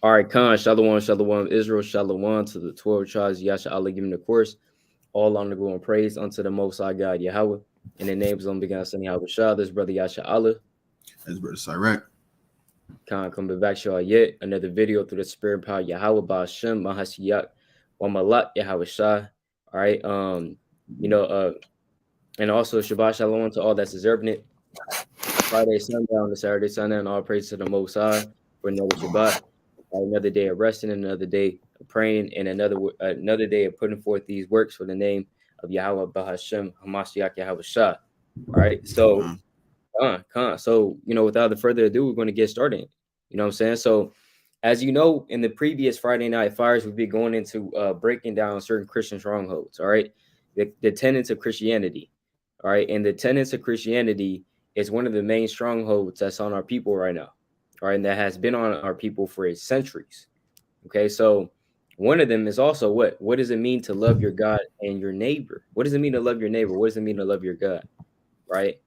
All right, Khan, Shalom, Shalom, Israel, Shalom to the 12 tribes, Yasharala giving the course, all honor, glory, and praise unto the Most High God, Yahweh. In the names of the Son, Yahweh Shah, this brother Yasharala. That's brother Sirach. Khan, coming back to y'all yet another video through the spirit power, Yahweh, Ba'ashem, Mahasiyak, wa Malak, Yahweh Shah. All right, you know, and also Shabbat Shalom to all that's observing it. Friday sundown to Saturday sundown, all praise to the Most High for another Shabbat. Another day of resting, another day of praying, and another day of putting forth these works for the name of Yahweh Bahashem Hamashiach Yahweh Shah. All right, so so without further ado, we're going to get started. You know what I'm saying? So, as you know, in the previous Friday Night Fires, we've been going into breaking down certain Christian strongholds. All right, the tenets of Christianity. All right, and the tenets of Christianity is one of the main strongholds that's on our people right now. All right, and that has been on our people for centuries. Okay, so one of them is also what? What does it mean to love your God and your neighbor? What does it mean to love your neighbor? What does it mean to love your God? Right?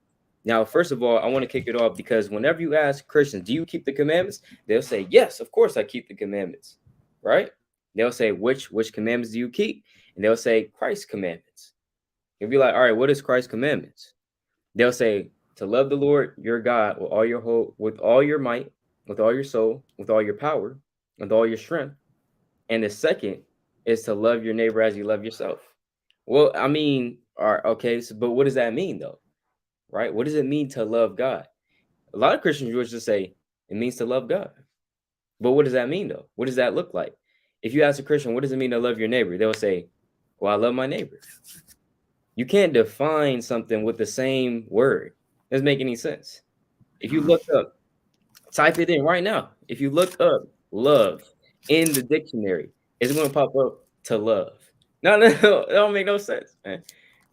Now, first of all, I want to kick it off because whenever you ask Christians, do you keep the commandments? They'll say, yes, of course I keep the commandments. Right? They'll say, which commandments do you keep? And they'll say, Christ's commandments. You'll be like, all right, what is Christ's commandments? They'll say to love the Lord your God with all your whole, with all your might, with all your soul, with all your power, with all your strength. And the second is to love your neighbor as you love yourself. Well, I mean, all right, okay, so but what does that mean though? Right? What does it mean to love God? A lot of Christians would just say it means to love God. But what does that mean though? What does that look like? If you ask a Christian, what does it mean to love your neighbor? They'll say, well, I love my neighbor. You can't define something with the same word. Doesn't make any sense. If you look up, type it in right now. If you look up love in the dictionary, it's going to pop up to love. No, it don't make no sense, man.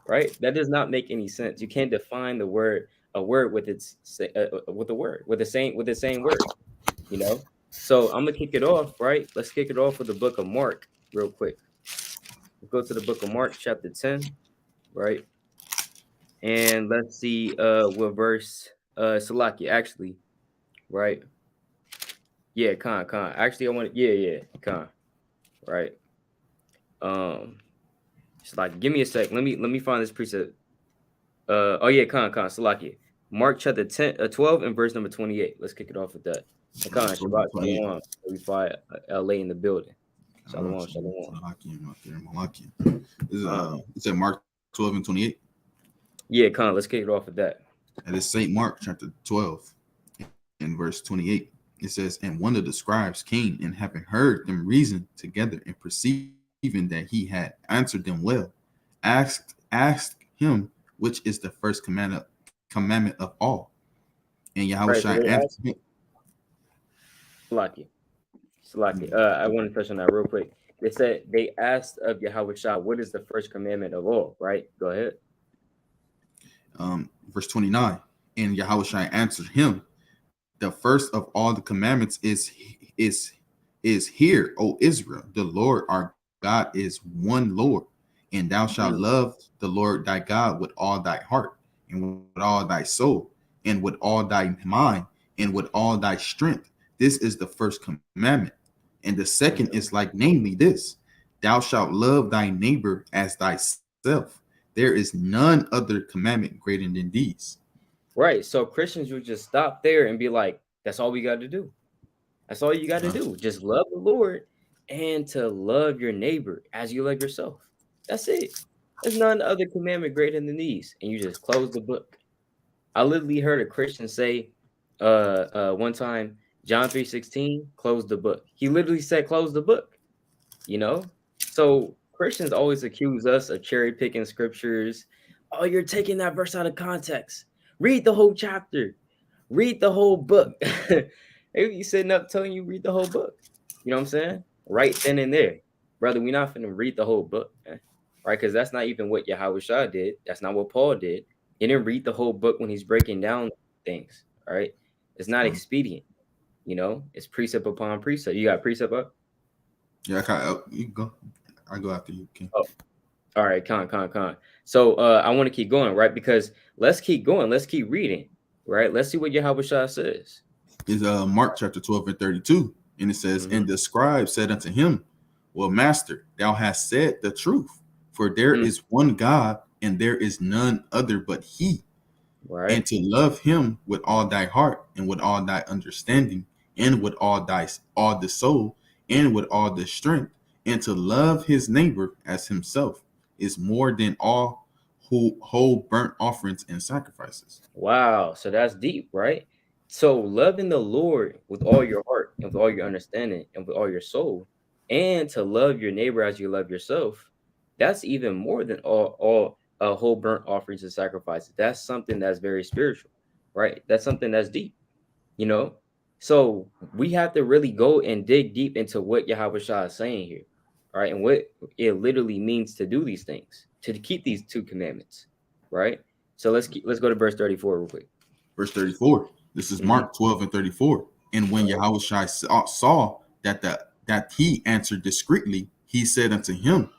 Right? That does not make any sense. You can't define a word with with a word with the same word. You know. So I'm gonna kick it off. Right? Let's kick it off with the book of Mark, real quick. Let's go to the book of Mark, chapter 10. Right? And let's see what verse Salaki actually, right? Yeah, Khan. Actually, I want yeah, Khan. Right. Um it's like give me a sec. Let me find this precept. Oh yeah, Khan, Salaki. Mark chapter 12 and verse number 28. Let's kick it off with that. Khan, Shabbat, 28. Shalom. We fire LA in the building. Shalom. Malachian out there, Malachian. It's at Mark 12 and 28. Yeah, Khan, let's kick it off with that. And it's St. Mark chapter 12 and verse 28. It says, and one of the scribes came, and having heard them reason together and perceiving that he had answered them well, asked him, which is the first commandment of all. And Right, so Yahushua they answered asked him. Salaki. I want to touch on that real quick. They said they asked of Yahweh Shah, what is the first commandment of all? Right? Go ahead. Verse 29. And Yahushua answered him, the first of all the commandments is here, O Israel, the Lord our God is one Lord, and thou shalt love the Lord thy God with all thy heart, and with all thy soul, and with all thy mind, and with all thy strength. This is the first commandment. And the second is like, namely this, thou shalt love thy neighbor as thyself. There is none other commandment greater than these. Right. So Christians would just stop there and be like, that's all we got to do. That's all you got to do. Just love the Lord and to love your neighbor as you love yourself. That's it. There's none other commandment greater than these. And you just close the book. I literally heard a Christian say one time, John 3:16, close the book. He literally said close the book, you know? So Christians always accuse us of cherry picking scriptures. Oh, you're taking that verse out of context. Read the whole chapter. Read the whole book. Maybe you sitting up telling you read the whole book. You know what I'm saying? Right then and there. Brother, we're not finna read the whole book, man. Right? Because that's not even what Yahweh Shah did. That's not what Paul did. He didn't read the whole book when he's breaking down things. All right. It's not expedient. You know, it's precept upon precept. You got precept up? Yeah, you can go. I go after you, King. Oh, all right, con. So I want to keep going, right? Because let's keep going. Let's keep reading, right? Let's see what Yahweh Shah says. Is Mark chapter 12 and 32. And it says, Mm-hmm. and the scribe said unto him, well, master, thou hast said the truth, for there is one God, and there is none other but he. Right. And to love him with all thy heart, and with all thy understanding, and with all the soul, and with all the strength, and to love his neighbor as himself is more than all whole burnt offerings and sacrifices. Wow. So that's deep, right? So loving the Lord with all your heart and with all your understanding and with all your soul, and to love your neighbor as you love yourself, that's even more than all whole burnt offerings and sacrifices. That's something that's very spiritual, right? That's something that's deep, you know. So we have to really go and dig deep into what Yahweh Shah is saying here, all right, and what it literally means to do these things, to keep these two commandments, right? So let's go to verse 34 real quick. Verse 34. This is Mhm. Mark 12 and 34. And when Right. Yahushua saw that he answered discreetly, he said unto him,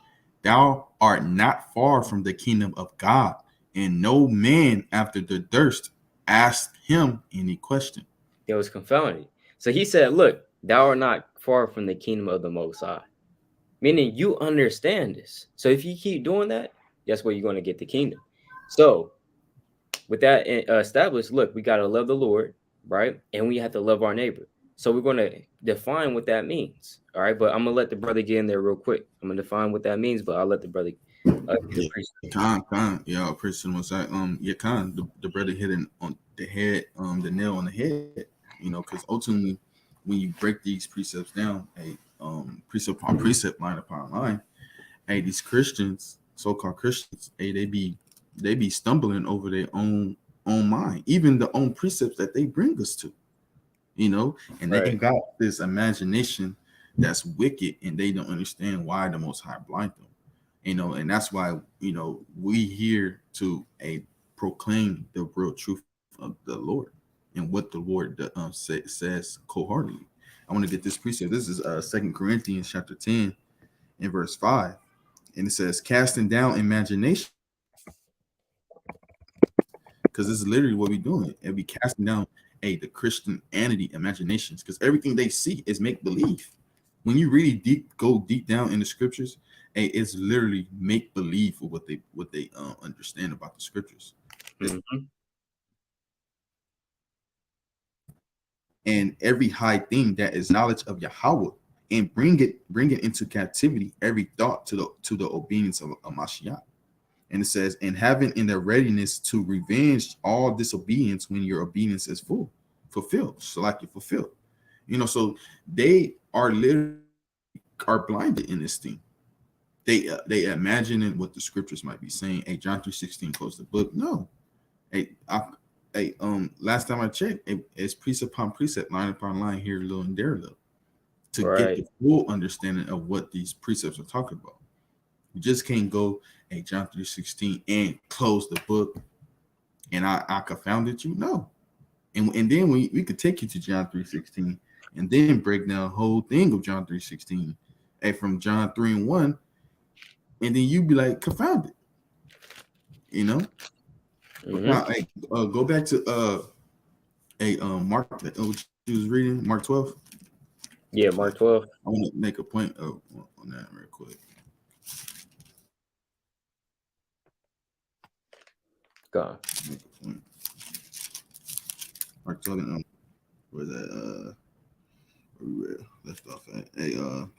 thou art not far from the kingdom of God. And no man after the thirst asked him any question. It was confounded. So he said, look, thou art not far from the kingdom of the Most High, meaning you understand this. So if you keep doing that, that's where you're going to get the kingdom. So with that established, look, we got to love the Lord, right? And we have to love our neighbor. So we're going to define what that means. All right. But I'm going to let the brother get in there real quick. I'm going to define what that means, but I'll let the brother get the Yeah, priest. Khan, yeah, person was like, yeah, Khan, the brother hit it on the head, the nail on the head, because ultimately, when you break these precepts down, precept upon precept, line upon line, these Christians, so-called Christians, they be stumbling over their own mind, even the own precepts that they bring us to, and they Right. got this imagination that's wicked, and they don't understand why the Most High blind them, and that's why we here to proclaim the real truth of the Lord and what the Lord says wholeheartedly. I want to get this precept. This is 2 Corinthians chapter 10 and verse 5. And it says, casting down imagination, because this is literally what we're doing. And we casting down the Christianity imaginations, because everything they see is make believe. When you really go deep down in the scriptures, it's literally make believe for what they understand about the scriptures. Mm-hmm. And every high thing that is knowledge of Yahweh, and bring it into captivity every thought to the obedience of Mashiach. And it says, and having in their readiness to revenge all disobedience when your obedience is fulfilled. So like you fulfilled. So they are literally are blinded in this thing. They imagining what the scriptures might be saying. Hey, John 3:16, close the book. No. Last time I checked, it's precept upon precept, line upon line, here a little and there a little, to get Right. the full understanding of what these precepts are talking about. You just can't go, hey, John 3:16 and close the book and I confounded you. No. And then we could take you to John 3:16 and then break down the whole thing of John 3:16 from John 3 and 1, and then you be like confounded, But Mm-hmm. now, go back to Mark, what you was reading, Mark 12. Yeah, Mark 12. I want to make a point on that real quick. Gone. Make a point. Mark 12, where that where we left off at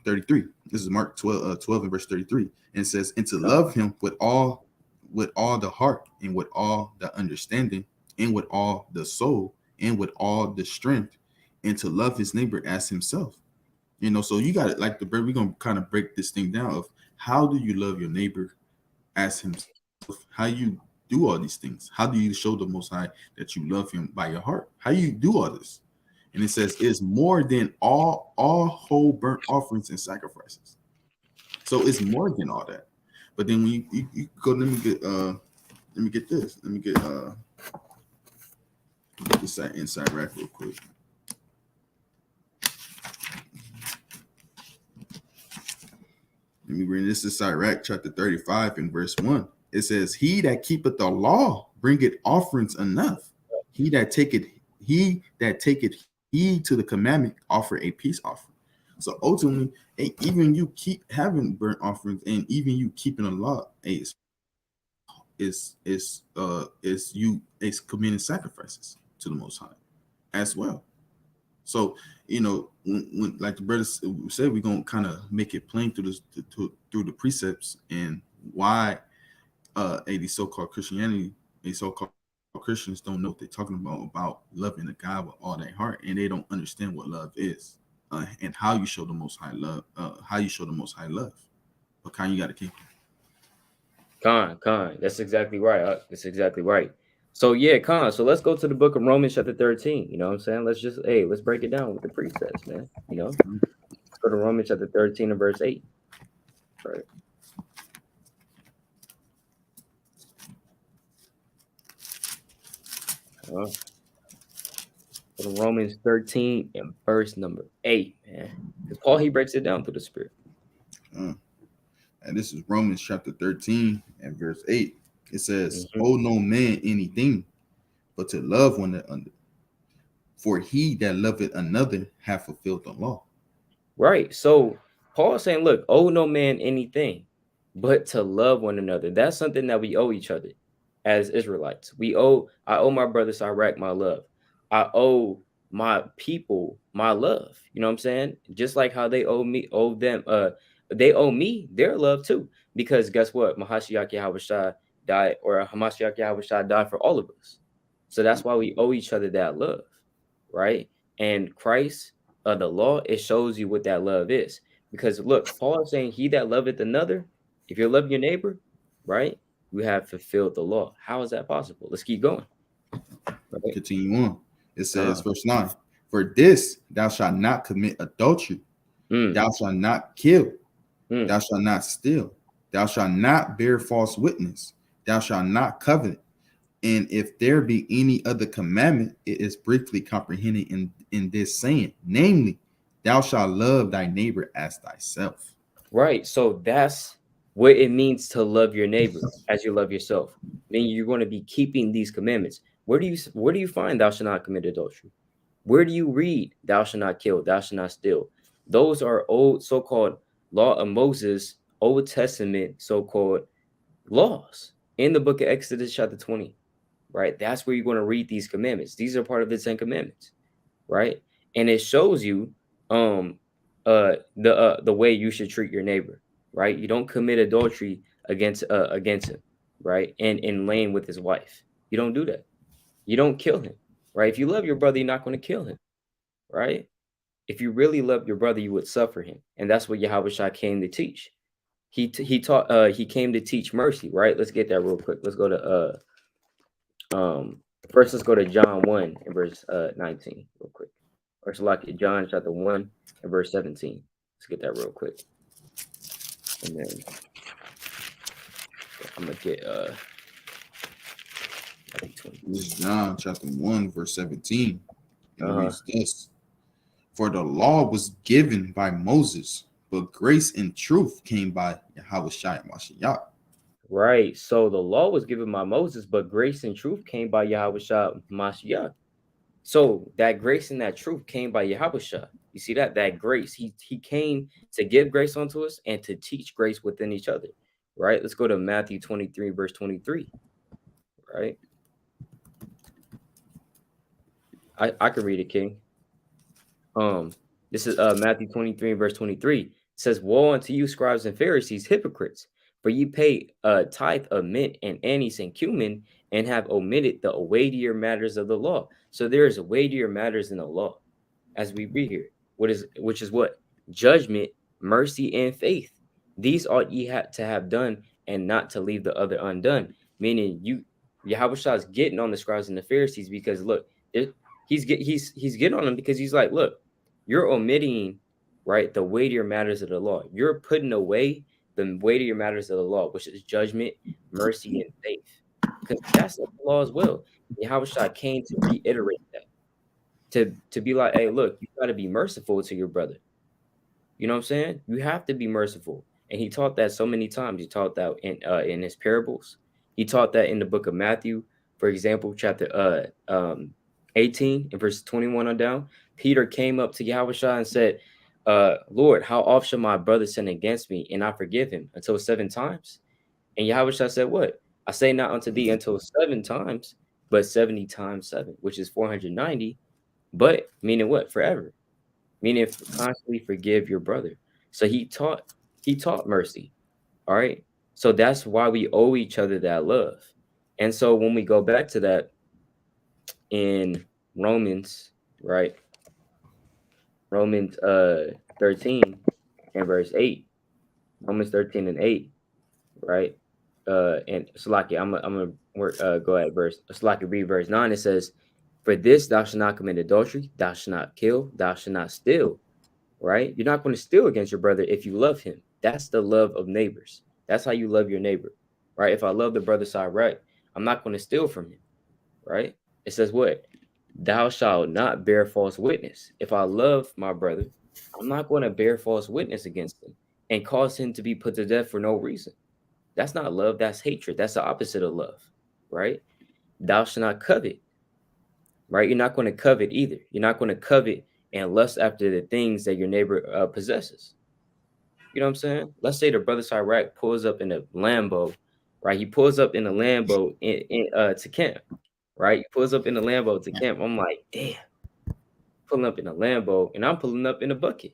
33. This is Mark 12 and verse 33, and it says, and to Gone. love him with all the heart, and with all the understanding, and with all the soul, and with all the strength, and to love his neighbor as himself. So you got it, like we're gonna kind of break this thing down of how do you love your neighbor as himself, how you do all these things, how do you show the Most High that you love him by your heart, how you do all this. And it says it's more than all whole burnt offerings and sacrifices. So it's more than all that. But then when you go, let me get this. Get this inside rack real quick. Let me bring this inside rack, chapter 35 and verse 1. It says, he that keepeth the law bringeth offerings enough. He that taketh heed to the commandment, offer a peace offering. So ultimately, even you keep having burnt offerings, and even you keeping a law, is committing sacrifices to the Most High as well. So when like the brother said, we're gonna kind of make it plain through this through the precepts and why these so-called Christianity, these so-called Christians don't know what they're talking about loving a God with all their heart, and they don't understand what love is, and how you show the Most High love, how you show the Most High love. But Khan, you got to keep. Khan, that's exactly right. That's exactly right. So yeah, Khan. So let's go to the book of Romans chapter 13. You know what I'm saying? Let's break it down with the precepts, man. Let's go to Romans chapter 13 and verse 8. Right. Go to Romans 13 and verse number 8, man. Because Paul, he breaks it down through the Spirit. And this is Romans chapter 13 and verse 8. It says, Mm-hmm. "Owe no man anything, but to love one another. For he that loveth another hath fulfilled the law." Right. So Paul's saying, look, owe no man anything but to love one another. That's something that we owe each other as Israelites. I owe my brother Sirach my love. I owe my people my love. You know what I'm saying? Just like how they owe them, they owe me their love too. Because guess what? Mahashiach Yahushua died, or Hamashiach Yahushua died for all of us. So that's why we owe each other that love, right? And Christ, the law, it shows you what that love is. Because look, Paul is saying, he that loveth another, if you love your neighbor, right, you have fulfilled the law. How is that possible? Let's keep going. Right? Continue on. It says, verse 9, "For this thou shalt not commit adultery, thou shalt not kill, thou shalt not steal, thou shalt not bear false witness, thou shalt not covet. And if there be any other commandment, it is briefly comprehended in this saying, namely, thou shalt love thy neighbor as thyself." Right. So that's what it means to love your neighbor as you love yourself. Then you're going to be keeping these commandments. Where do you find thou shalt not commit adultery? Where do you read thou shalt not kill, thou shalt not steal? Those are old so-called law of Moses, Old Testament so-called laws in the book of Exodus chapter 20. Right? That's where you're going to read these commandments. These are part of the 10 commandments, right? And it shows you the way you should treat your neighbor, right? You don't commit adultery against him, right? And in laying with his wife. You don't do that. You don't kill him, right? If you love your brother, you're not going to kill him, right? If you really love your brother, you would suffer him. And that's what Yahushua came to teach. He came to teach mercy, right? Let's get that real quick. Let's go to first let's go to John 1 and verse 19 real quick. Or it's like John chapter 1 and verse 17. Let's get that real quick. And then I'm gonna get This is John chapter 1, verse 17. And it reads this: "For the law was given by Moses, but grace and truth came by Yahushua Mashiach." Right. So the law was given by Moses, but grace and truth came by Yahushua Mashiach. So that grace and that truth came by Yahushua. You see that grace, he came to give grace unto us and to teach grace within each other. Right. Let's go to Matthew 23, verse 23. Right. I can read it, King. This is Matthew 23 verse 23. It says, "Woe unto you, scribes and Pharisees, hypocrites, for ye pay a tithe of mint and anise and cumin, and have omitted the weightier matters of the law." So there is weightier matters in the law, as we read here. Which is what? Judgment, mercy, and faith. These ought ye to have done, and not to leave the other undone. Meaning Yahushua is getting on the scribes and the Pharisees because look, he's getting on them because he's like, look, you're omitting, right, the weightier matters of the law. You're putting away the weightier matters of the law, which is judgment, mercy, and faith. Because that's the law as well. Yahushua came to reiterate that. To be like, hey, look, you got to be merciful to your brother. You know what I'm saying? You have to be merciful. And he taught that so many times. He taught that in his parables. He taught that in the book of Matthew, for example, chapter 18 and verse 21 on down. Peter came up to Yahushua and said, Lord, how oft shall my brother sin against me and I forgive him? Until 7 times? And Yahushua said, what? I say not unto thee until 7 times, but 70 times 7, which is 490. But meaning what? Forever. Meaning constantly forgive your brother. So he taught mercy. All right. So that's why we owe each other that love. And so when we go back to that in Romans, right? Romans 13 and verse 8. Romans 13 and 8, right? And Salaki, I'm gonna work go at verse Salaki read verse 9. It says, for this thou shalt not commit adultery, thou shalt not kill, thou shalt not steal. Right? You're not going to steal against your brother if you love him. That's the love of neighbors. That's how you love your neighbor. Right? If I love the brother Sirach, I'm not going to steal from him. Right? It says what? Thou shalt not bear false witness. If I love my brother, I'm not going to bear false witness against him and cause him to be put to death for no reason. That's not love, that's hatred. That's the opposite of love. Right? Thou shalt not covet. Right? You're not going to covet either. You're not going to covet and lust after the things that your neighbor possesses. You know what I'm saying? Let's say the brother Sirach pulls up in a Lambo, right? He pulls up in a Lambo to camp, right? He pulls up in a Lambo to camp. I'm like, damn, pulling up in a Lambo, and I'm pulling up in a bucket,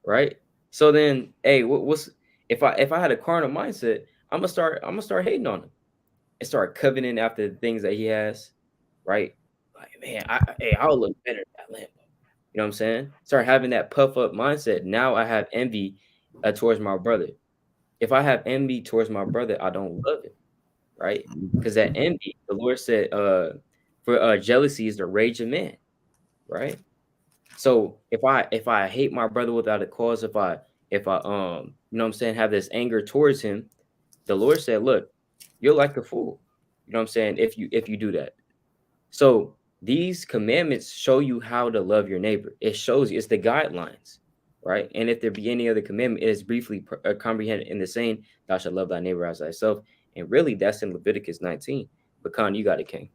right? So then, hey, what's if I had a carnal mindset, I'm gonna start hating on him and start coveting after the things that he has, right? Like, man, I'll look better in that Lambo. You know what I'm saying? Start having that puff up mindset. Now I have envy towards my brother. If I have envy towards my brother, I don't love him, right? Because that envy, the Lord said, for jealousy is the rage of man, right? So if I hate my brother without a cause, if I you know what I'm saying, have this anger towards him, the Lord said, look, you're like a fool. You know what I'm saying? If you do that. So these commandments show you how to love your neighbor. It shows you, it's the guidelines, right? And if there be any other commandment, it is briefly comprehended in the saying, thou shalt love thy neighbor as thyself. And really, that's in Leviticus 19. But Khan, you got it, King.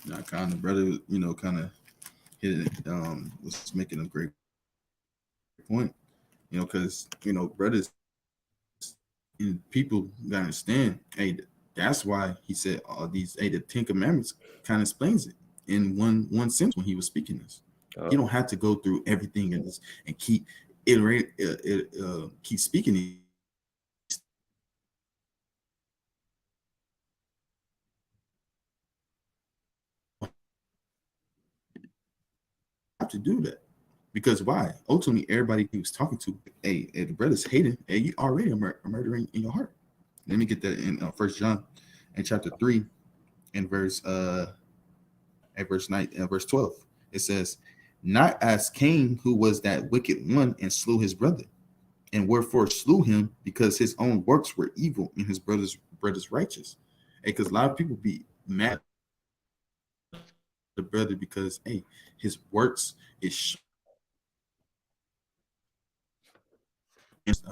Now, kind of brother, kind of hit it, was making a great point, because brothers and people gotta understand. Hey, that's why he said all these. Hey, the Ten Commandments kind of explains it in one sense when he was speaking this. You don't have to go through everything in this and keep iterate, keep speaking these. Have to do that. Because why? Ultimately, everybody he was talking to, hey, the brothers hating, hey, you already are murdering in your heart. Let me get that in First John, in chapter 3, and verse 9, verse 12. It says, "Not as Cain, who was that wicked one, and slew his brother, and wherefore slew him, because his own works were evil, and his brother's righteous." Hey, because a lot of people be mad at the brother because his works is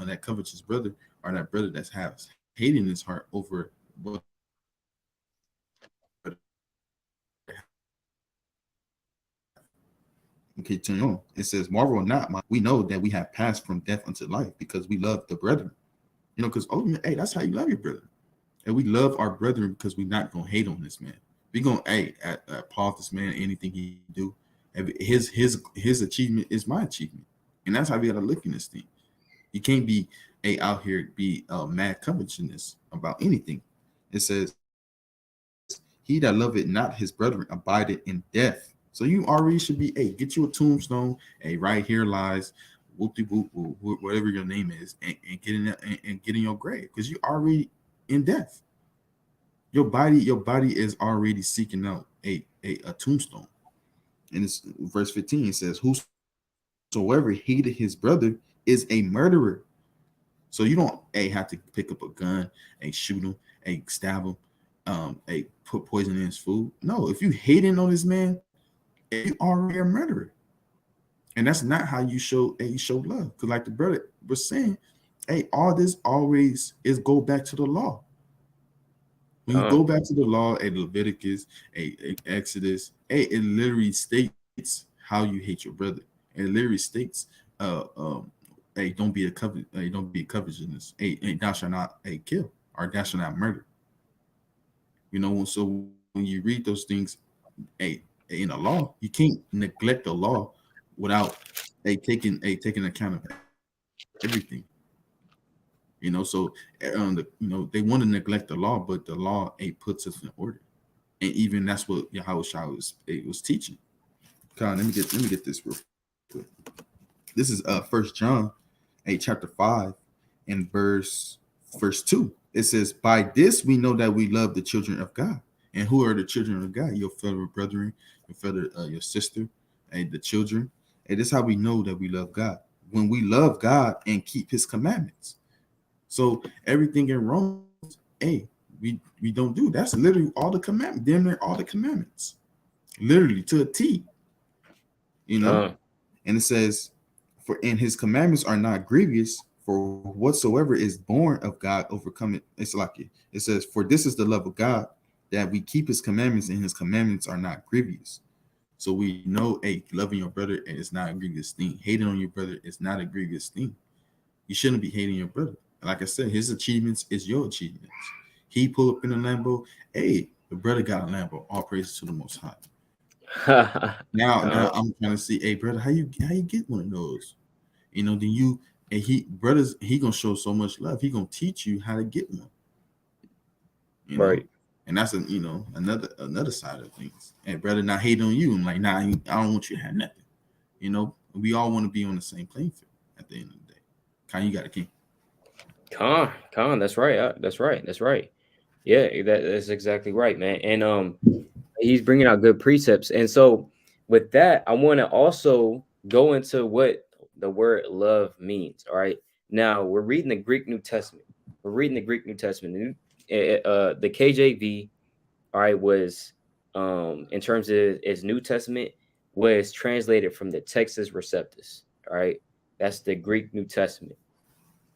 that covets his brother, or that brother that has hate in his heart over what. Okay, turn on. It says, "Marvel not, we know that we have passed from death unto life, because we love the brethren." Because ultimately, hey, that's how you love your brother. And we love our brethren because we're not gonna hate on this man. We gonna applaud this man, anything he do. His achievement is my achievement, and that's how we gotta look in this thing. You can't be out here be mad covetousness about anything. It says, "He that loveth not his brethren abideth in death." So you already should be, get you a tombstone, right here lies, whoopty whoop, whatever your name is, and get in and get in your grave, because you already in death. Your body is already seeking out a tombstone. And it's verse 15. It says, "Whosoever hated his brother is a murderer." So you don't have to pick up a gun, shoot him, stab him, put poison in his food. No, if you hating on this man, you already a murderer. And that's not how you show love. Because like the brother was saying, all this always is go back to the law. When you go back to the law, Leviticus, Exodus, it literally states how you hate your brother. It literally states, hey, don't be a don't be covetousness. Hey, thou shalt not kill, or thou shalt not murder. So when you read those things, hey, in a law, you can't neglect the law without taking account of everything. So they want to neglect the law, but the law puts us in order, and even that's what Yahweh Shah was teaching. Come on, let me get this real quick. This is First John, chapter 5, and verse 2. It says, "By this we know that we love the children of God." And who are the children of God? Your fellow brethren, your sister, and the children. And this is how we know that we love God. When we love God and keep His commandments. So everything in Romans, we don't do. That's literally all the commandments. Damn near all the commandments, literally to a T. And it says, "For in His commandments are not grievous, for whatsoever is born of God overcometh." It's like it says, "For this is the love of God, that we keep His commandments, and His commandments are not grievous." So we know, loving your brother is not a grievous thing. Hating on your brother is not a grievous thing. You shouldn't be hating your brother. Like I said, his achievements is your achievements. He pull up in a Lambo. Hey, the brother got a Lambo. All praises to the Most High. Now I'm trying to see, hey brother, how you get one of those? Then you and he gonna show so much love. He gonna teach you how to get one. Right. And that's another side of things. And brother, not hate on you. I'm like, nah, I don't want you to have nothing. We all want to be on the same playing field at the end of the day. Khan, you got a king. Khan, that's right. That's right. Yeah, that's exactly right, man. And he's bringing out good precepts. And so with that, I want to also go into what the word love means. All right. Now we're reading the Greek New Testament. The KJV, all right, was in terms of its New Testament, was translated from the Textus Receptus. All right. That's the Greek New Testament.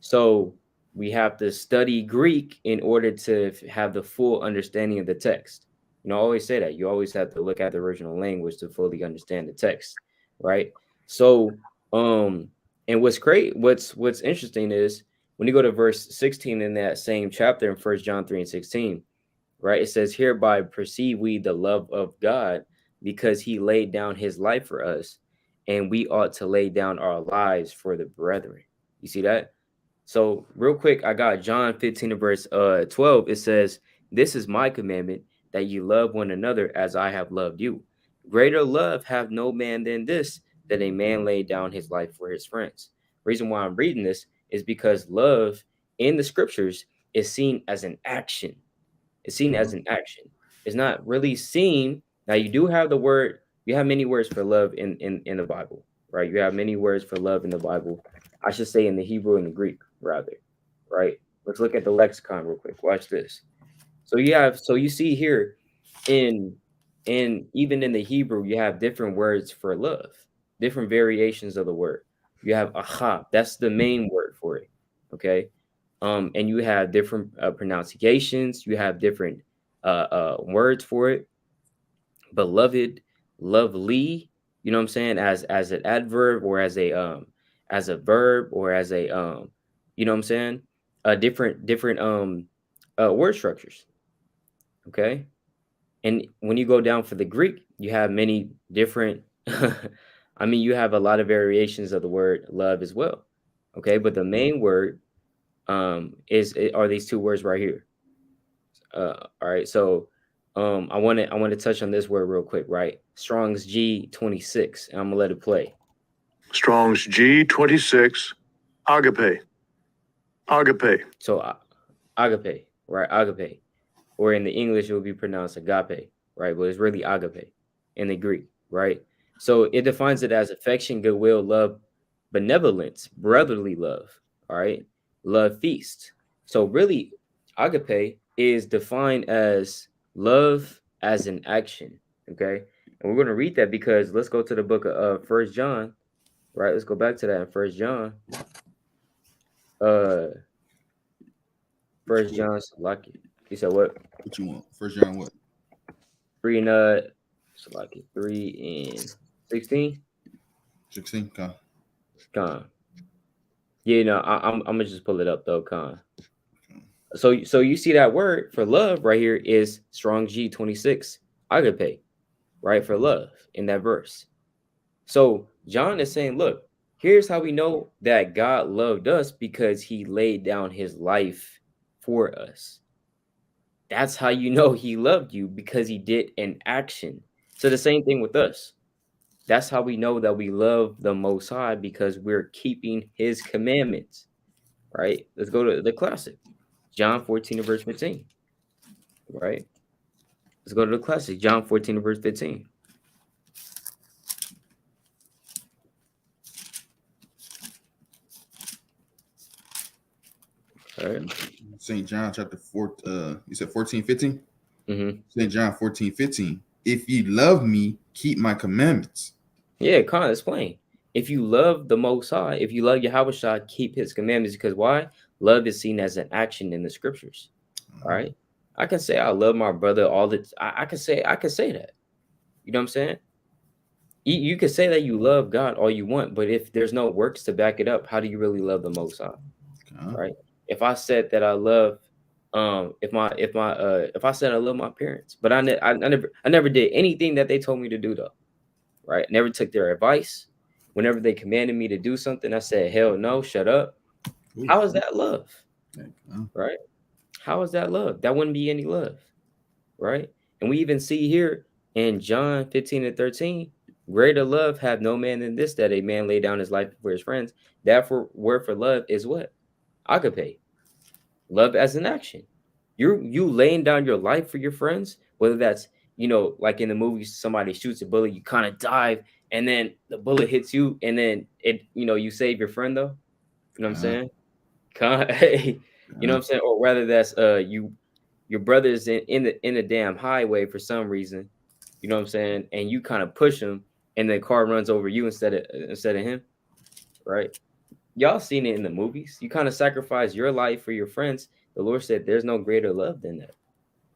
So we have to study Greek in order to have the full understanding of the text. I always say that you always have to look at the original language to fully understand the text, right? So, and what's interesting is when you go to verse 16 in that same chapter in 1 John 3 and 16, right? It says, "Hereby perceive we the love of God, because He laid down His life for us, and we ought to lay down our lives for the brethren." You see that? So real quick, I got John 15 verse 12. It says, "This is my commandment, that you love one another as I have loved you. Greater love have no man than this, that a man lay down his life for his friends." Reason why I'm reading this is because love in the scriptures is seen as an action. It's seen as an action. It's not really seen. Now you do have the word, you have many words for love in the Bible, right? You have many words for love in the Bible. I should say in the Hebrew and the Greek, rather, right? Let's look at the lexicon real quick. Watch this. So you see here in even in the Hebrew, you have different words for love, different variations of the word. You have aha, that's the main word for it. Okay. And you have different pronunciations, you have different words for it. Beloved, lovely, you know what I'm saying, as an adverb or as a verb or as a you know what I'm saying, different word structures. Okay. And when you go down for the Greek, you have many different I mean, you have a lot of variations of the word love as well. Okay, but the main word are these two words right here. All right, so I want to touch on this word real quick, right? Strong's G26, and I'm gonna let it play. Strong's G26, agape. Agape. So agape, right? Agape, or in the English it would be pronounced agape, right? But it's really agape in the Greek, right? So it defines it as affection, goodwill, love, benevolence, brotherly love. All right, love feast. So really, agape is defined as love as an action. Okay, and we're going to read that because let's go to the book of First John. Right, let's go back to that in First John. Uh, First John, Salaki. You said what? What you want? First John what? 3 and Salaki 3 and 16. 16. Con. Yeah, no, I'm gonna just pull it up though, con. So you see that word for love right here is strong G26 agape, right? For love in that verse. So John is saying, look, here's how we know that God loved us because he laid down his life for us. That's how you know he loved you because he did an action. So the same thing with us. That's how we know that we love the Most High because we're keeping his commandments, right? Let's go to the classic, John 14 and verse 15, right? Let's go to the classic, John 14 and verse 15. All right. St. John chapter 4, you said 14, 15? Mm-hmm. St. John 14, 15. If ye love me, keep my commandments. Yeah, kind of explain. If you love the Most High, if you love Yahweh Shah, keep his commandments. Because why? Love is seen as an action in the scriptures. All right. I can say I love my brother all the I can say that. You know what I'm saying? You can say that you love God all you want, but if there's no works to back it up, how do you really love the Most High? Right? If I said that I love if I said I love my parents, but I never did anything that they told me to do though. Right? Never took their advice. Whenever they commanded me to do something, I said, hell no, shut up. Ooh. How is that love? Right? How is that love? That wouldn't be any love. Right? And we even see here in John 15 and 13, greater love have no man than this, that a man lay down his life for his friends. Therefore, word for love is what? Agape. Love as an action. You laying down your life for your friends, whether that's like in the movies, somebody shoots a bullet, you kind of dive, and then the bullet hits you, and then you save your friend though. You know what I'm saying? You know what I'm saying? Or whether that's your brother's in the damn highway for some reason, you know what I'm saying, and you kind of push him, and the car runs over you instead of him, right? Y'all seen it in the movies. You kind of sacrifice your life for your friends. The Lord said there's no greater love than that.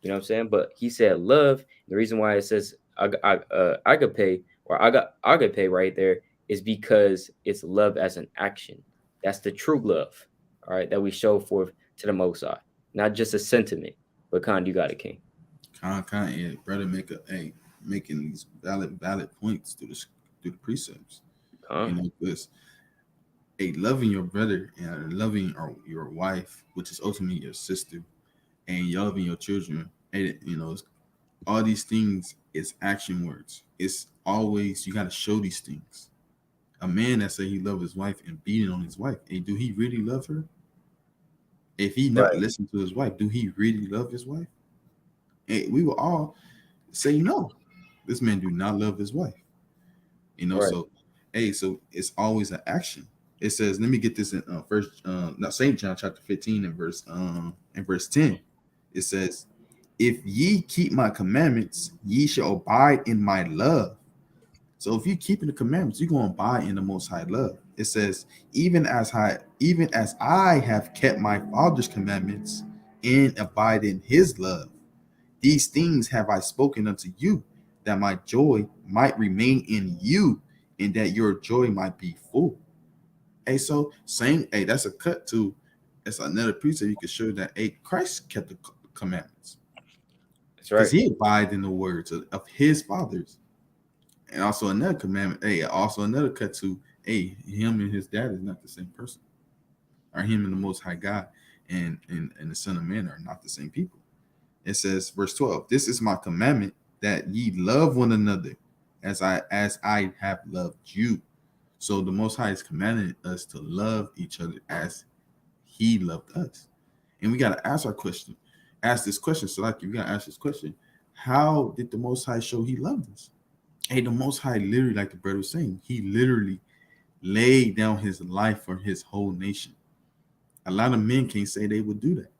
You know what I'm saying? But he said love. The reason why it says agape or agape right there is because it's love as an action. That's the true love, all right, that we show forth to the Most High. Not just a sentiment, but kind you got it, King. Yeah, brother, making these valid points through the precepts. This loving your brother and loving your wife, which is ultimately your sister, and loving your children, and all these things is action words. It's always you got to show these things. A man that say he loves his wife and beating on his wife, hey, do he really love her? If he not listen to his wife, do he really love his wife? Hey, we will all say no. This man do not love his wife. So it's always an action. It says, let me get this in St. John chapter 15 and verse 10. It says, if ye keep my commandments, ye shall abide in my love. So if you keeping the commandments, you're going to abide in the Most High love. It says, even as I have kept my Father's commandments and abide in his love, these things have I spoken unto you, that my joy might remain in you, and that your joy might be full. Hey, so that's a cut to, that's another precept you can show that Christ kept the commandments. That's right. Because he abided in the words of his fathers. And also another commandment, also another cut to, him and his dad is not the same person. Or him and the Most High God and the Son of Man are not the same people. It says, verse 12, this is my commandment, that ye love one another as I have loved you. So the Most High is commanding us to love each other as he loved us. And we got to ask this question. So like, you got to ask this question. How did the Most High show he loved us? Hey, the Most High literally, like the brother was saying, he literally laid down his life for his whole nation. A lot of men can't say they would do that.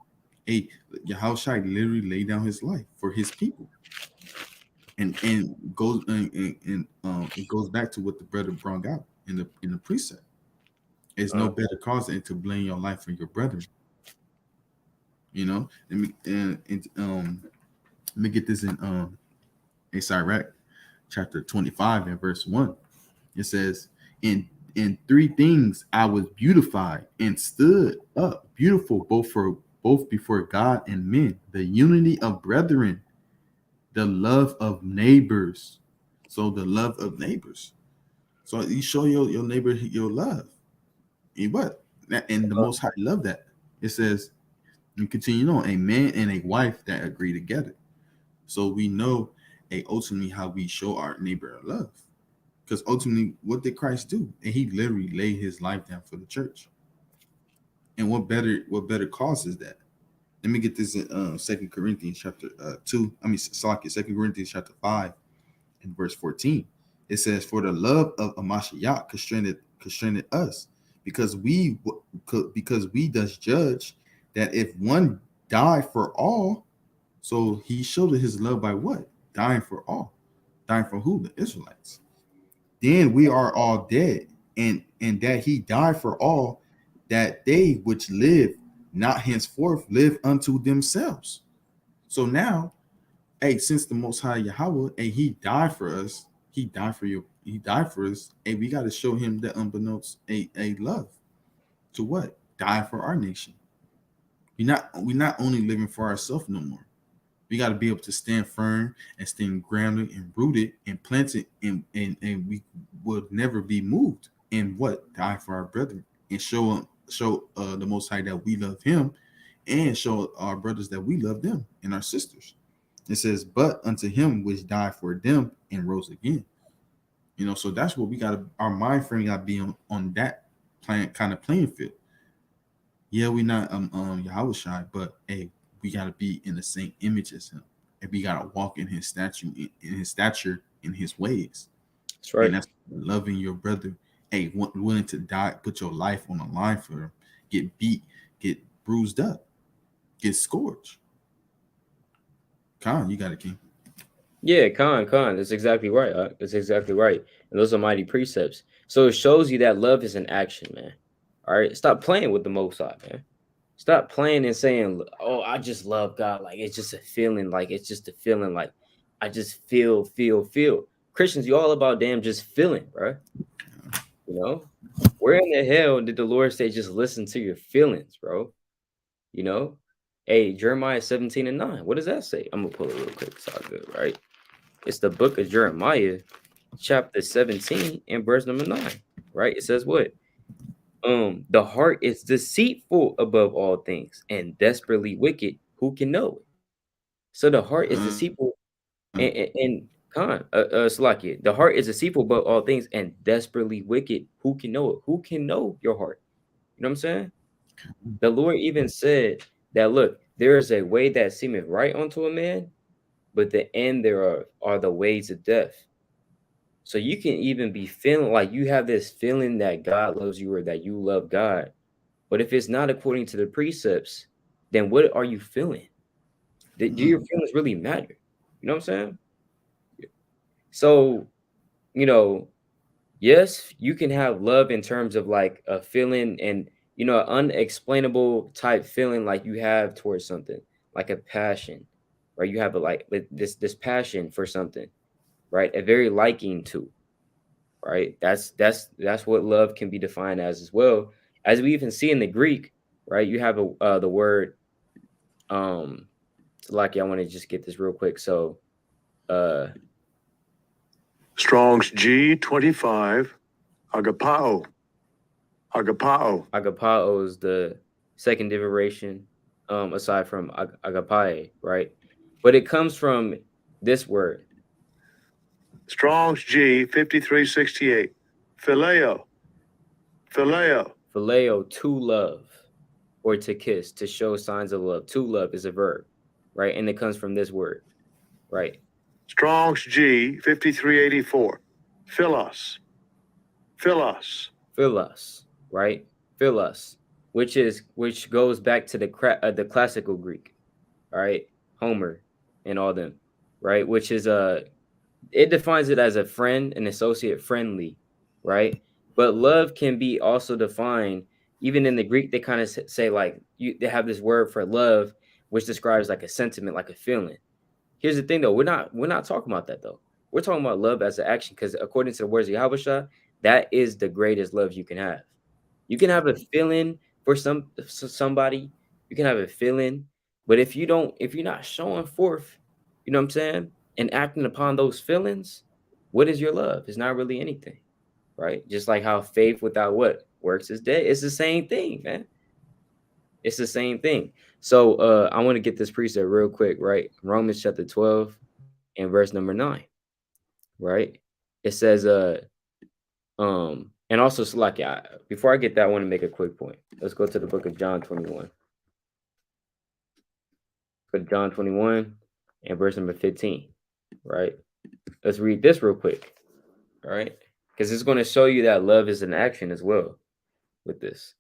Hey, Yahushua literally laid down his life for his people. And it goes back to what the brother brought out in the precept. There's no better cause than to blame your life for your brother. Let me get this in Sirach chapter 25 and verse 1. It says, In three things I was beautified and stood up, beautiful both before God and men, the unity of brethren, the love of neighbors. So the love of neighbors. So you show your neighbor your love. And what? And the Most High love that. It says, and continue on, a man and a wife that agree together. So we know ultimately how we show our neighbor love. Because ultimately, what did Christ do? And he literally laid his life down for the church. And what better cause is that? Let me get this in 2 Corinthians chapter 2. I mean, sorry, 2 Corinthians chapter 5 and verse 14. It says, for the love of Amashiach constrained us, because we does judge that if one died for all, so he showed his love by what? Dying for all. Dying for who? The Israelites. Then we are all dead, and that he died for all, that they which live not henceforth live unto themselves. So now, hey, since the Most High Yahweh, and he died for us, he died for us, and we got to show him that unbeknownst a love to what? Die for our nation. We're not only living for ourselves no more. We got to be able to stand firm and stand grounded and rooted and planted, and we will never be moved. And what? Die for our brethren and show the Most High that we love him, and show our brothers that we love them and our sisters. It says, but unto him which died for them and rose again. So that's what we got to, our mind frame got to be on that kind of playing field. Yeah, we not Yahweh Shai, but hey, we gotta be in the same image as him, and we gotta walk in his stature, in his ways. That's right. And that's loving your brother. Hey, willing to die, put your life on the line for him, get beat, get bruised up, get scourged. Khan, you got it, King. Yeah, Khan. That's exactly right. That's exactly right. And those are mighty precepts. So it shows you that love is an action, man. All right, stop playing with the Most High, man. Stop playing and saying, "Oh, I just love God." Like it's just a feeling. Like it's just a feeling. Like I just feel. Christians, you all about damn just feeling, bro. Where in the hell did the Lord say just listen to your feelings, bro? Hey, Jeremiah 17:9. What does that say? I'm gonna pull it real quick. It's all good, right? It's the book of Jeremiah, chapter 17 and verse number 9. Right? It says what? The heart is deceitful above all things and desperately wicked. Who can know it? So the heart is deceitful and Salakia, the heart is deceitful above all things and desperately wicked. Who can know it? Who can know your heart? You know what I'm saying? The Lord even said that, look, there is a way that seemeth right unto a man, but the end thereof are the ways of death. So you can even be feeling like you have this feeling that God loves you or that you love God. But if it's not according to the precepts, then what are you feeling? Do your feelings really matter? You know what I'm saying? So, yes, you can have love in terms of like a feeling and, an unexplainable type feeling like you have towards something, like a passion, right? You have this passion for something, right? A very liking to, right? That's what love can be defined as well. As we even see in the Greek, right? You have the word, Lucky, I want to just get this real quick. So, Strong's G25, agapao. agapao is the second derivation, aside from agapae, right? But it comes from this word. Strong's G5368, phileo. Phileo, to love, or to kiss, to show signs of love. To love is a verb, right? And it comes from this word, right? Strong's G5384, philos, right? Philos, which goes back to the classical Greek, all right? Homer and all them, right? Which is it defines it as a friend, an associate, friendly, right? But love can be also defined, even in the Greek, they kind of say like they have this word for love, which describes like a sentiment, like a feeling. Here's the thing though, we're not talking about that though. We're talking about love as an action, because according to the words of Yahushua, That is the greatest love you can have. You can have a feeling for somebody, you can have a feeling, but if you're not showing forth, you know what I'm saying, and acting upon those feelings, what is your love? It's not really anything, right? Just like how faith without what works is dead. It's the same thing, man. It's the same thing. So I want to get this precept real quick, right? Romans chapter 12 and verse number 9, right? It says, and also Salaki, before I get that, I want to make a quick point. Let's go to the book of John 21. Go to John 21 and verse number 15, right? Let's read this real quick, all right? Because it's going to show you that love is an action as well with this.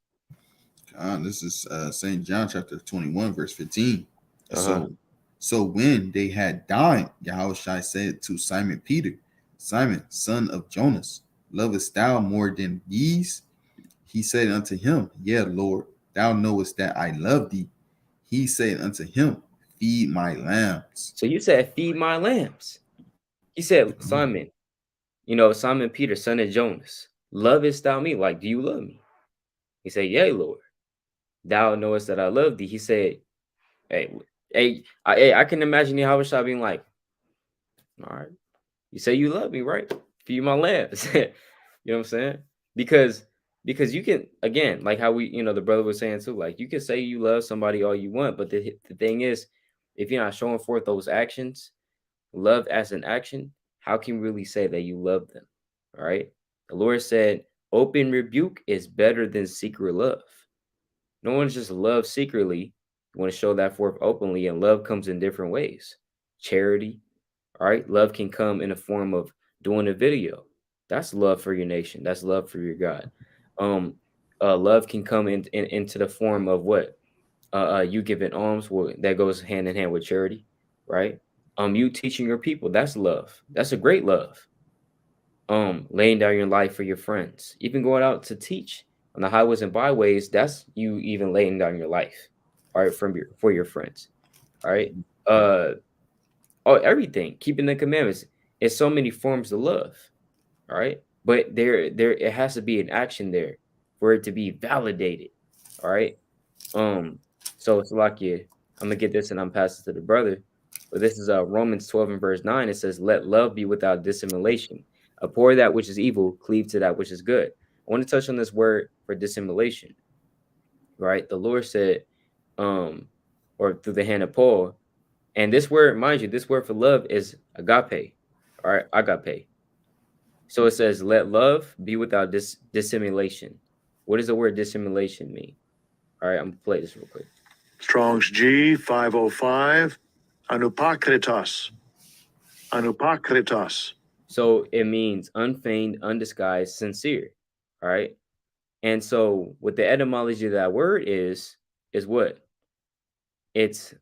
This is St. John chapter 21, verse 15. Uh-huh. So when they had dined, Yahushua said to Simon Peter, Simon, son of Jonas, lovest thou more than these? He said unto him, Yea, Lord, thou knowest that I love thee. He said unto him, Feed my lambs. So you said, feed my lambs. He said, Simon, Simon Peter, son of Jonas, lovest thou me? Like, do you love me? He said, Yea, Lord, thou knowest that I love thee. He said, I can imagine Yahushua being like, all right, you say you love me, right? Feed my lambs. You know what I'm saying? Because you can, again, like how we, the brother was saying too, like you can say you love somebody all you want, but the thing is, if you're not showing forth those actions, love as an action, how can you really say that you love them? All right. The Lord said, open rebuke is better than secret love. No one just loves secretly. You want to show that forth openly, and love comes in different ways. Charity, all right? Love can come in the form of doing a video. That's love for your nation. That's love for your God. Love can come into the form of what? You giving alms. Well, that goes hand in hand with charity, right? You teaching your people. That's love. That's a great love. Laying down your life for your friends. Even going out to teach on the highways and byways. That's you even laying down your life, all right, for your friends, all right. Everything, keeping the commandments. It's so many forms of love, all right. But there, it has to be an action there for it to be validated, all right. So it's like, yeah, I'm gonna get this and I'm passing to the brother. But this is Romans 12 and verse 9. It says, "Let love be without dissimulation. Abhor that which is evil, cleave to that which is good." I want to touch on this word for dissimulation, right? The Lord said, or through the hand of Paul, and this word, mind you, this word for love is agape, all right, agape. So it says, "Let love be without dissimulation." What does the word dissimulation mean? All right, I'm gonna play this real quick. Strong's G 505. Anupakritos. Anupakritos. So it means unfeigned, undisguised, sincere. All right. And so what the etymology of that word is what? It's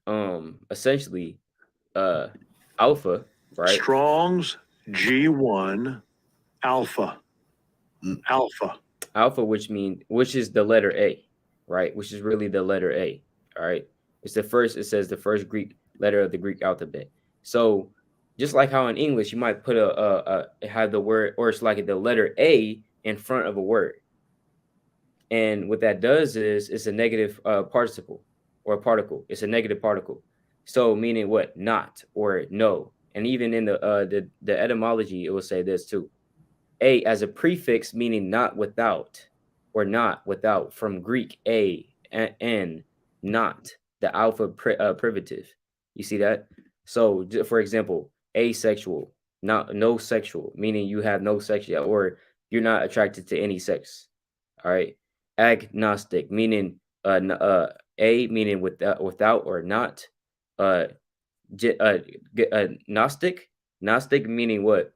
essentially alpha, right? Strong's G1 alpha. Alpha. Alpha, which is the letter A, right? Which is really the letter A. All right. It says the first Greek letter of the Greek alphabet. So just like how in English you might put have the word, or it's like the letter A in front of a word. And what that does is it's a negative participle or a particle. It's a negative particle. So meaning what? Not or no. And even in the etymology, it will say this too. A as a prefix meaning not without or not without, from Greek a and not, the alpha privative. You see that? So for example, asexual, not no sexual, meaning you have no sexual or you're not attracted to any sex. All right. Agnostic, meaning a meaning without or not. Gnostic meaning what?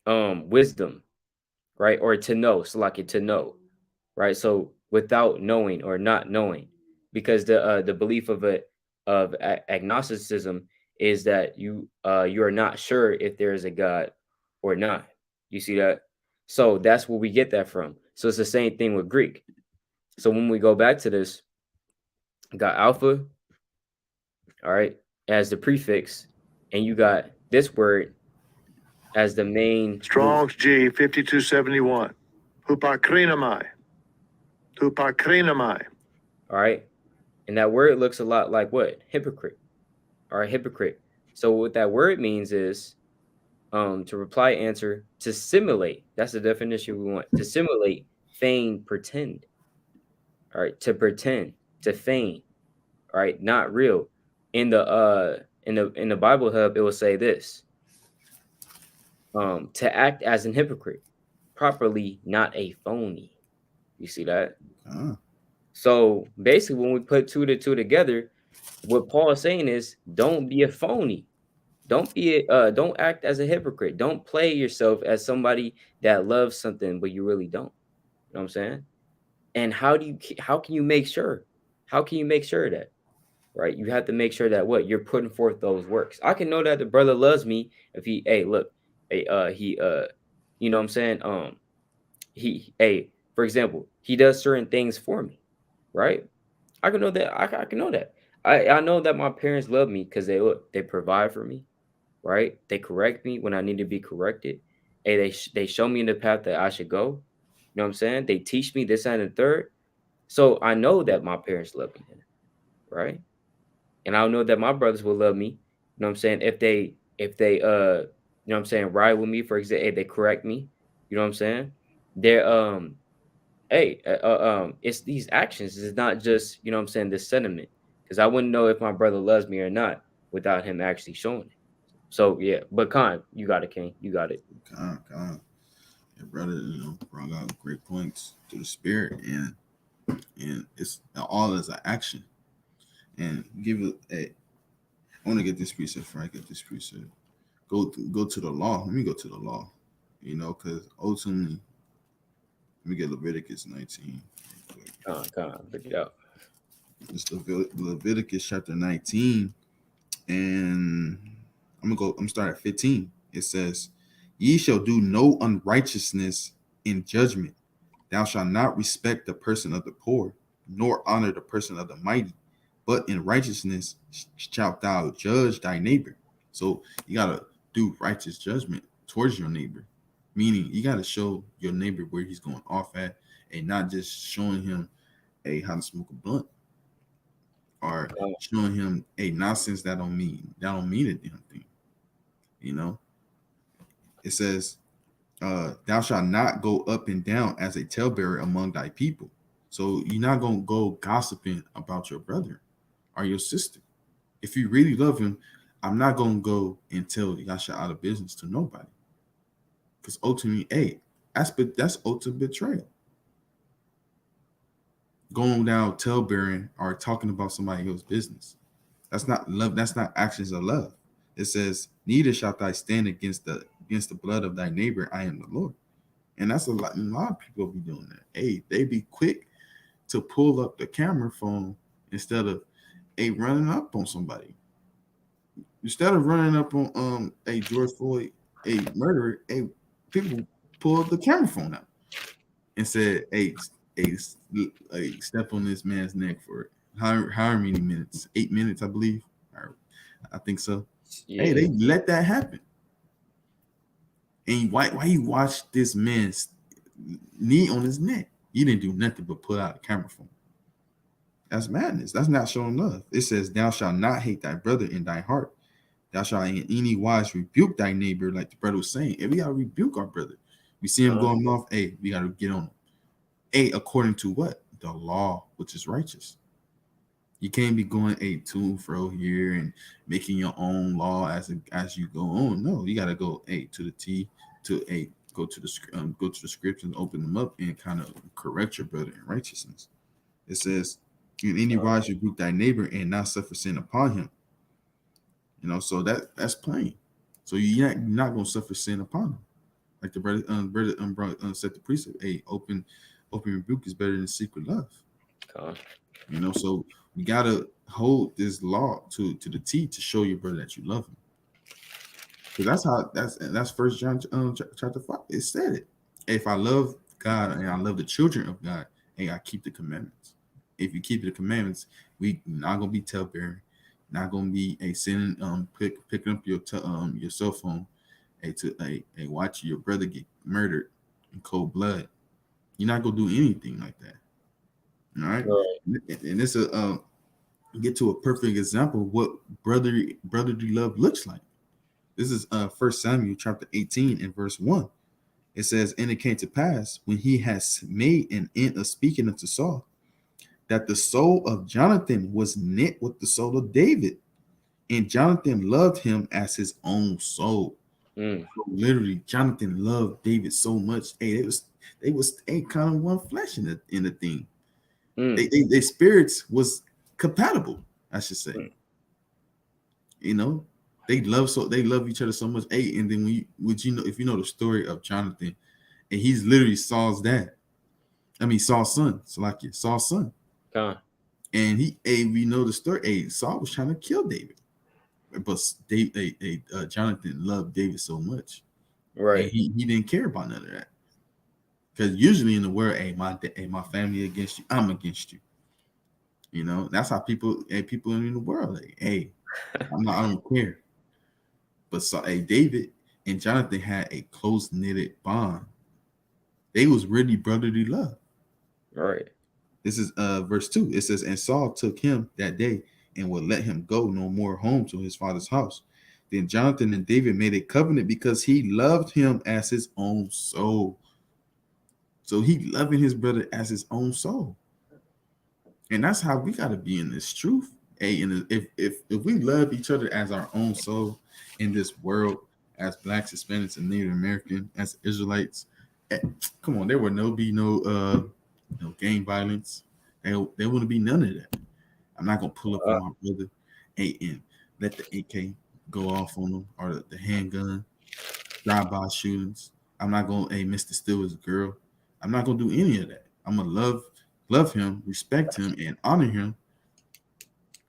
Wisdom, right? Or to know, so like it to know, right? So without knowing or not knowing, because the belief of agnosticism is that you are not sure if there is a God or not. You see that? So that's where we get that from. So it's the same thing with Greek. So when we go back to this, got alpha, all right, as the prefix, and you got this word as the main Strong's G 5271. Hupakrinamai. Hupakrinamai. All right. And that word looks a lot like what? Hypocrite. All right, hypocrite. So what that word means is to reply, answer, to simulate. That's the definition we want. To simulate, feign, pretend. All right, to pretend, to feign. All right, not real. In the Bible Hub, it will say this: to act as an hypocrite, properly, not a phony. You see that? So basically, when we put two to two together, what Paul is saying is, don't be a phony. Don't act as a hypocrite. Don't play yourself as somebody that loves something but you really don't. You know what I'm saying? And how can you make sure? How can you make sure of that? Right? You have to make sure that what you're putting forth those works. I can know that the brother loves me if he, hey, look, hey, you know what I'm saying? For example, he does certain things for me, right? I can know that. I can know that. I know that my parents love me because they provide for me, right? They correct me when I need to be corrected. Hey, they show me in the path that I should go. You know what I'm saying? They teach me this and the third. So I know that my parents love me, right? And I know that my brothers will love me. You know what I'm saying? If they you know what I'm saying, ride with me, for example, if they correct me, you know what I'm saying? They're it's these actions. It's not just, you know what I'm saying, this sentiment. Because I wouldn't know if my brother loves me or not without him actually showing it. So yeah, but Khan, you got it, King. You got it. Con. Your brother, brought out great points to the spirit, and it's all as an action. And give it a. I want to get this precept before I get this precept. Go to the law. Let me go to the law. Because ultimately, let me get Leviticus 19. Khan, pick it out. It's Leviticus chapter 19, and I'm gonna start at 15. It says, "Ye shall do no unrighteousness in judgment. Thou shalt not respect the person of the poor, nor honor the person of the mighty, but in righteousness shalt thou judge thy neighbor." So you gotta do righteous judgment towards your neighbor, meaning you gotta show your neighbor where he's going off at, and not just showing him how to smoke a blunt, or showing him nonsense that don't mean a damn thing. It says, "Thou shalt not go up and down as a talebearer among thy people." So you're not gonna go gossiping about your brother or your sister. If you really love him, I'm not gonna go and tell Yasha out of business to nobody, because ultimately, that's ultimate betrayal. Going down talebearing or talking about somebody else's business. That's not love. That's not actions of love. It says, "Neither shalt thou stand against the blood of thy neighbor. I am the Lord." And that's a lot of people be doing that. They be quick to pull up the camera phone instead of running up on somebody. Instead of running up on a George Floyd, a murderer, people pull the camera phone out and said, hey, step on this man's neck for however many minutes, 8 minutes, I believe. I think so. Yeah. Hey, they let that happen. And why you watch this man's knee on his neck? You didn't do nothing but pull out a camera phone. That's madness. That's not showing love. It says, "Thou shalt not hate thy brother in thy heart. Thou shalt in any wise rebuke thy neighbor," like the brother was saying. And we gotta rebuke our brother. We see him going off. We gotta get on him. According to what? The law, which is righteous. You can't be going to and fro here and making your own law as you go on. No, you gotta go to the T to go to the scriptures and open them up and kind of correct your brother in righteousness. It says, "In any wise rebuke thy neighbor and not suffer sin upon him." So that's plain. So you're not gonna suffer sin upon him, like the brother said the precept. Open rebuke is better than secret love. So we gotta hold this law to the T to show your brother that you love him. Because that's First John chapter 5. It said it. If I love God and I love the children of God, I keep the commandments. If you keep the commandments, we not gonna be talebearing, not gonna be sending picking up your cell phone to watch your brother get murdered in cold blood, You're not gonna do anything like that. All right. And it's a get to a perfect example of what brotherly love looks like. This is 1 Samuel chapter 18 and verse 1. It says, and it came to pass when he has made an end of speaking unto Saul, that the soul of Jonathan was knit with the soul of David, and Jonathan loved him as his own soul. So literally, Jonathan loved David so much. Hey, they was kind of one flesh in the thing. Their spirits was compatible, I should say. You know, they love each other so much. Hey, and then if you know the story of Jonathan, and he's literally Saul's dad. I mean Saul's son. Saul's son. And we know the story. Hey, Saul was trying to kill David, but Jonathan loved David so much, right? And he didn't care about none of that. Because usually in the world, my family against you, I'm against you. You know, that's how people in the world. Like, hey, I don't care. But so, David and Jonathan had a close knitted bond. They was really brotherly love. Right. This is verse 2. It says, and Saul took him that day and would let him go no more home to his father's house. Then Jonathan and David made a covenant because he loved him as his own soul. So he loving his brother as his own soul. And that's how we got to be in this truth. Hey, and if we love each other as our own soul in this world, as Blacks, Hispanics, and Native American, as Israelites, come on, there would be no gang violence. There wouldn't be none of that. I'm not gonna pull up on my brother, and let the AK go off on him or the handgun, drive-by shootings. I'm not gonna Mr. Steal his girl. I'm not gonna do any of that. I'm gonna love him, respect him, and honor him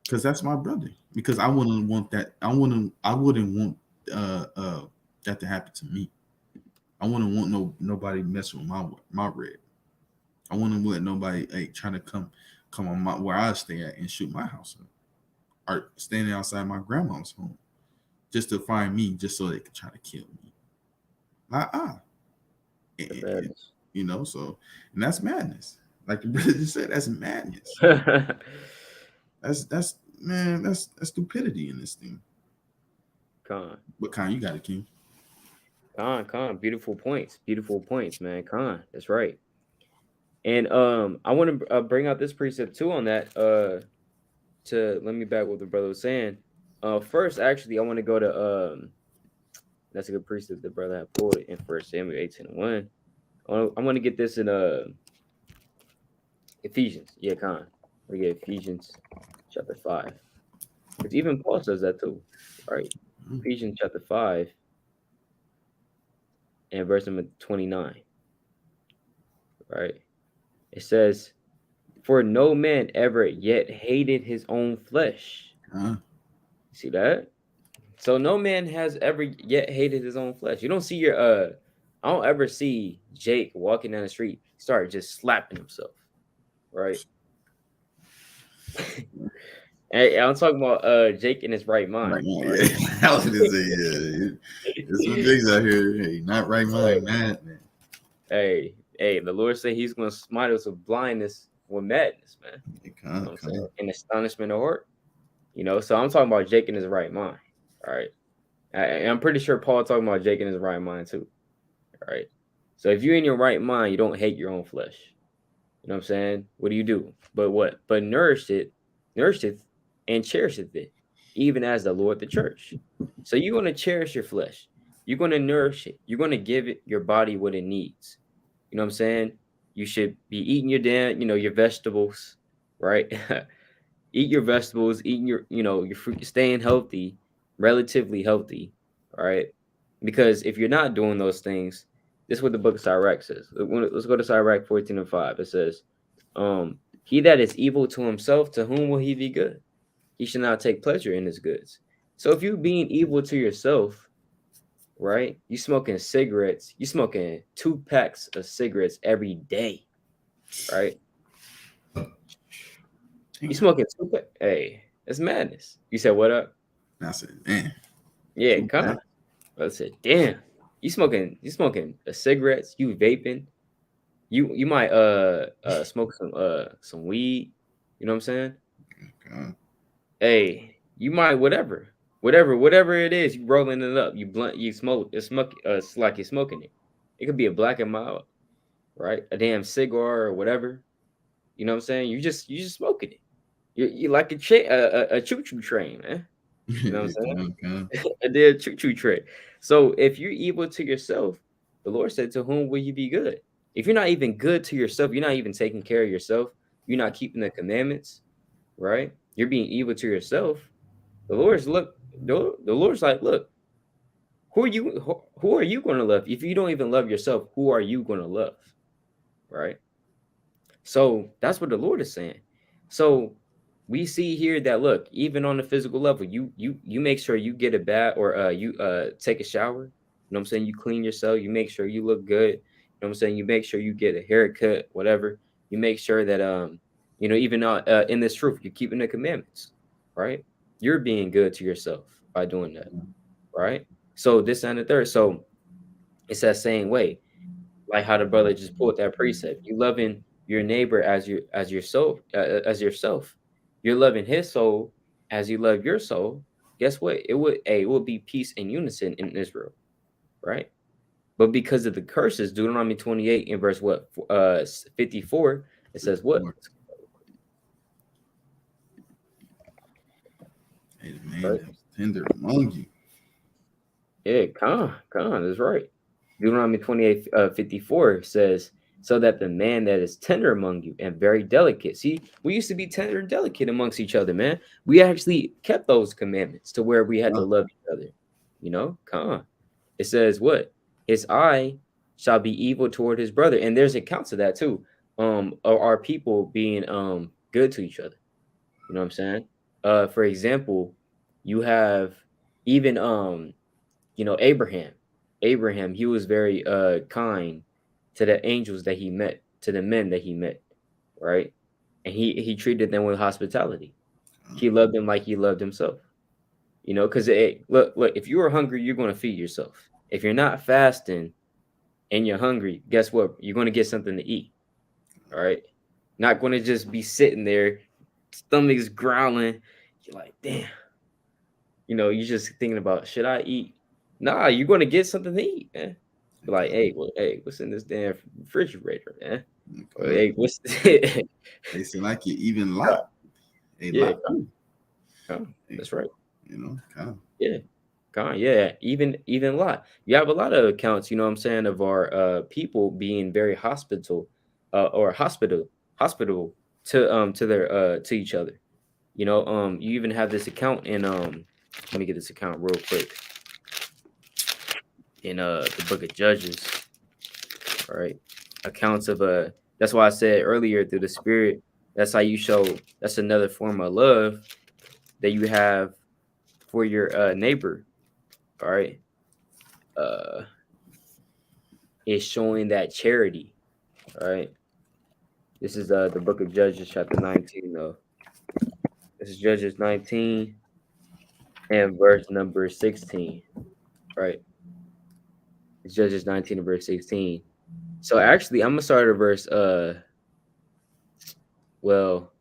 because that's my brother. Because I wouldn't want that. I wouldn't want that to happen to me. I wouldn't want nobody messing with my red. I wouldn't let nobody trying to come on where I stay at and shoot my house up, or standing outside my grandma's home just to find me, just so they could try to kill me. You know, so, and that's madness. Like the brother just said, that's madness. that's stupidity in this thing. But Khan, you got it, King. Khan, beautiful points, man. Khan, that's right. And I want to bring out this precept too on that. To let me back what the brother was saying. First, actually, I want to go to that's a good precept the brother had pulled in 1 Samuel 18:1. I want to get this in Ephesians. Yeah, Khan. We get Ephesians chapter 5. Because even Paul says that too, right? Ephesians chapter 5 and verse number 29. Right? It says, for no man ever yet hated his own flesh. See that? So no man has ever yet hated his own flesh. You don't see I don't ever see Jake walking down the street start just slapping himself. Right? Hey, I'm talking about Jake in his right mind. Right. I was gonna say, there's some things out here. Hey, not right mind, man. Hey, the Lord said He's gonna smite us with blindness, with madness, man. You know what I'm saying? In astonishment of heart. You know, so I'm talking about Jake in his right mind. All right. I'm pretty sure Paul talking about Jake in his right mind too. All right. So if you're in your right mind, you don't hate your own flesh. You know what I'm saying? What do you do? But what? But nourish it, and cherish it, even as the Lord the church. So you're going to cherish your flesh. You're going to nourish it. You're going to give it your body what it needs. You know what I'm saying? You should be eating your vegetables, right? Eat your vegetables, eating your fruit, staying healthy, relatively healthy, all right? Because if you're not doing those things, this is what the book of Sirach says. Let's go to Sirach 14:5. It says, he that is evil to himself, to whom will he be good? He should not take pleasure in his goods. So if you being evil to yourself, right? You smoking cigarettes, you smoking 2 packs of cigarettes every day, right? You smoking 2 packs. Hey, that's madness. You said what up? I said, man. Yeah, kind of. I said, damn. You smoking cigarettes, you vaping You might smoke some weed, you know what I'm saying? God. Hey, you might whatever it is, you rolling it up, you blunt, you smoke, it's like you're smoking it. It could be a black and mild, right? A damn cigar or whatever. You know what I'm saying? You just smoking it. You like a choo choo train, man. You know what I'm saying? God. A damn choo choo train. So if you're evil to yourself, the Lord said, "To whom will you be good?" If you're not even good to yourself, you're not even taking care of yourself. You're not keeping the commandments, right? You're being evil to yourself. The Lord's like, look, who are you going to love? If you don't even love yourself, who are you going to love? Right? So that's what the Lord is saying. So we see here that look, even on the physical level, you make sure you get a bath or you take a shower. You know what I'm saying? You clean yourself, you make sure you look good. You know what I'm saying? You make sure you get a haircut, whatever. You make sure that even in this truth, you're keeping the commandments, right? You're being good to yourself by doing that, right? So this and the third. So it's that same way, like how the brother just pulled that precept. You loving your neighbor as yourself, as yourself. You're loving his soul as you love your soul. Guess what? It would be peace and unison in Israel, right? But because of the curses, Deuteronomy 28 in verse what 54, it says what? Hey, the man Right? that was tender among you. Yeah, Khan is right. Deuteronomy 28, 54 says, so that the man that is tender among you and very delicate. See, we used to be tender and delicate amongst each other, man. We actually kept those commandments to where we had to God. love each other. Khan. It says what? His eye shall be evil toward his brother. And there's accounts of that too. Of our people being good to each other. You know what I'm saying? For example, you have even Abraham. Abraham, he was very kind to the angels that he met, to the men that he met, right? And he treated them with hospitality. He loved them like he loved himself. Because look, if you are hungry, you're going to feed yourself. If you're not fasting and you're hungry, guess what? You're going to get something to eat. All right. Not going to just be sitting there, stomach's growling. You're like, damn. You're just thinking about, should I eat? Nah, you're going to get something to eat, man. Be like, hey, what's in this damn refrigerator, man? Or, God. hey, what's They say like you even lot. A yeah, lot too. that's right. God. Yeah. Yeah, even a lot. You have a lot of accounts, you know what I'm saying, of our people being very or hospitable to their to each other. You even have this account in let me get this account real quick in the book of Judges, all right? Accounts of that's why I said earlier through the spirit, that's how you show, that's another form of love that you have for your neighbor, all right? Is showing that charity, all right? This is the book of Judges chapter 19 though. This is Judges 19 and verse number 16, right? It's Judges 19 and verse 16. So actually, I'm gonna start at verse well,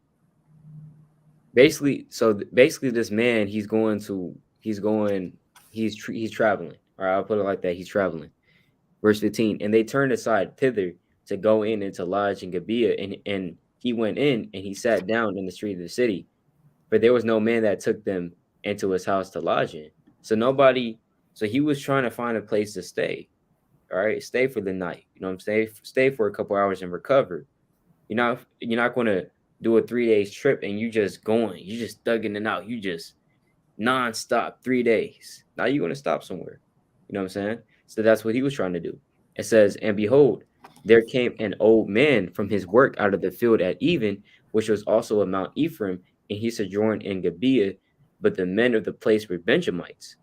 basically this man, he's traveling. All right, I'll put it like that. He's traveling. Verse 15. And they turned aside thither to go in and to lodge in Gibeah, and he went in and he sat down in the street of the city, but there was no man that took them into his house to lodge in. So he was trying to find a place to stay. All right, stay for the night. You know what I'm saying? Stay for a couple hours and recover. You're not going to do a 3 days trip and you just thugging it out. You just nonstop 3 days. Now you're going to stop somewhere. You know what I'm saying? So that's what he was trying to do. It says, and behold, there came an old man from his work out of the field at even, which was also of Mount Ephraim, and he sojourned in Gibeah, but the men of the place were Benjamites.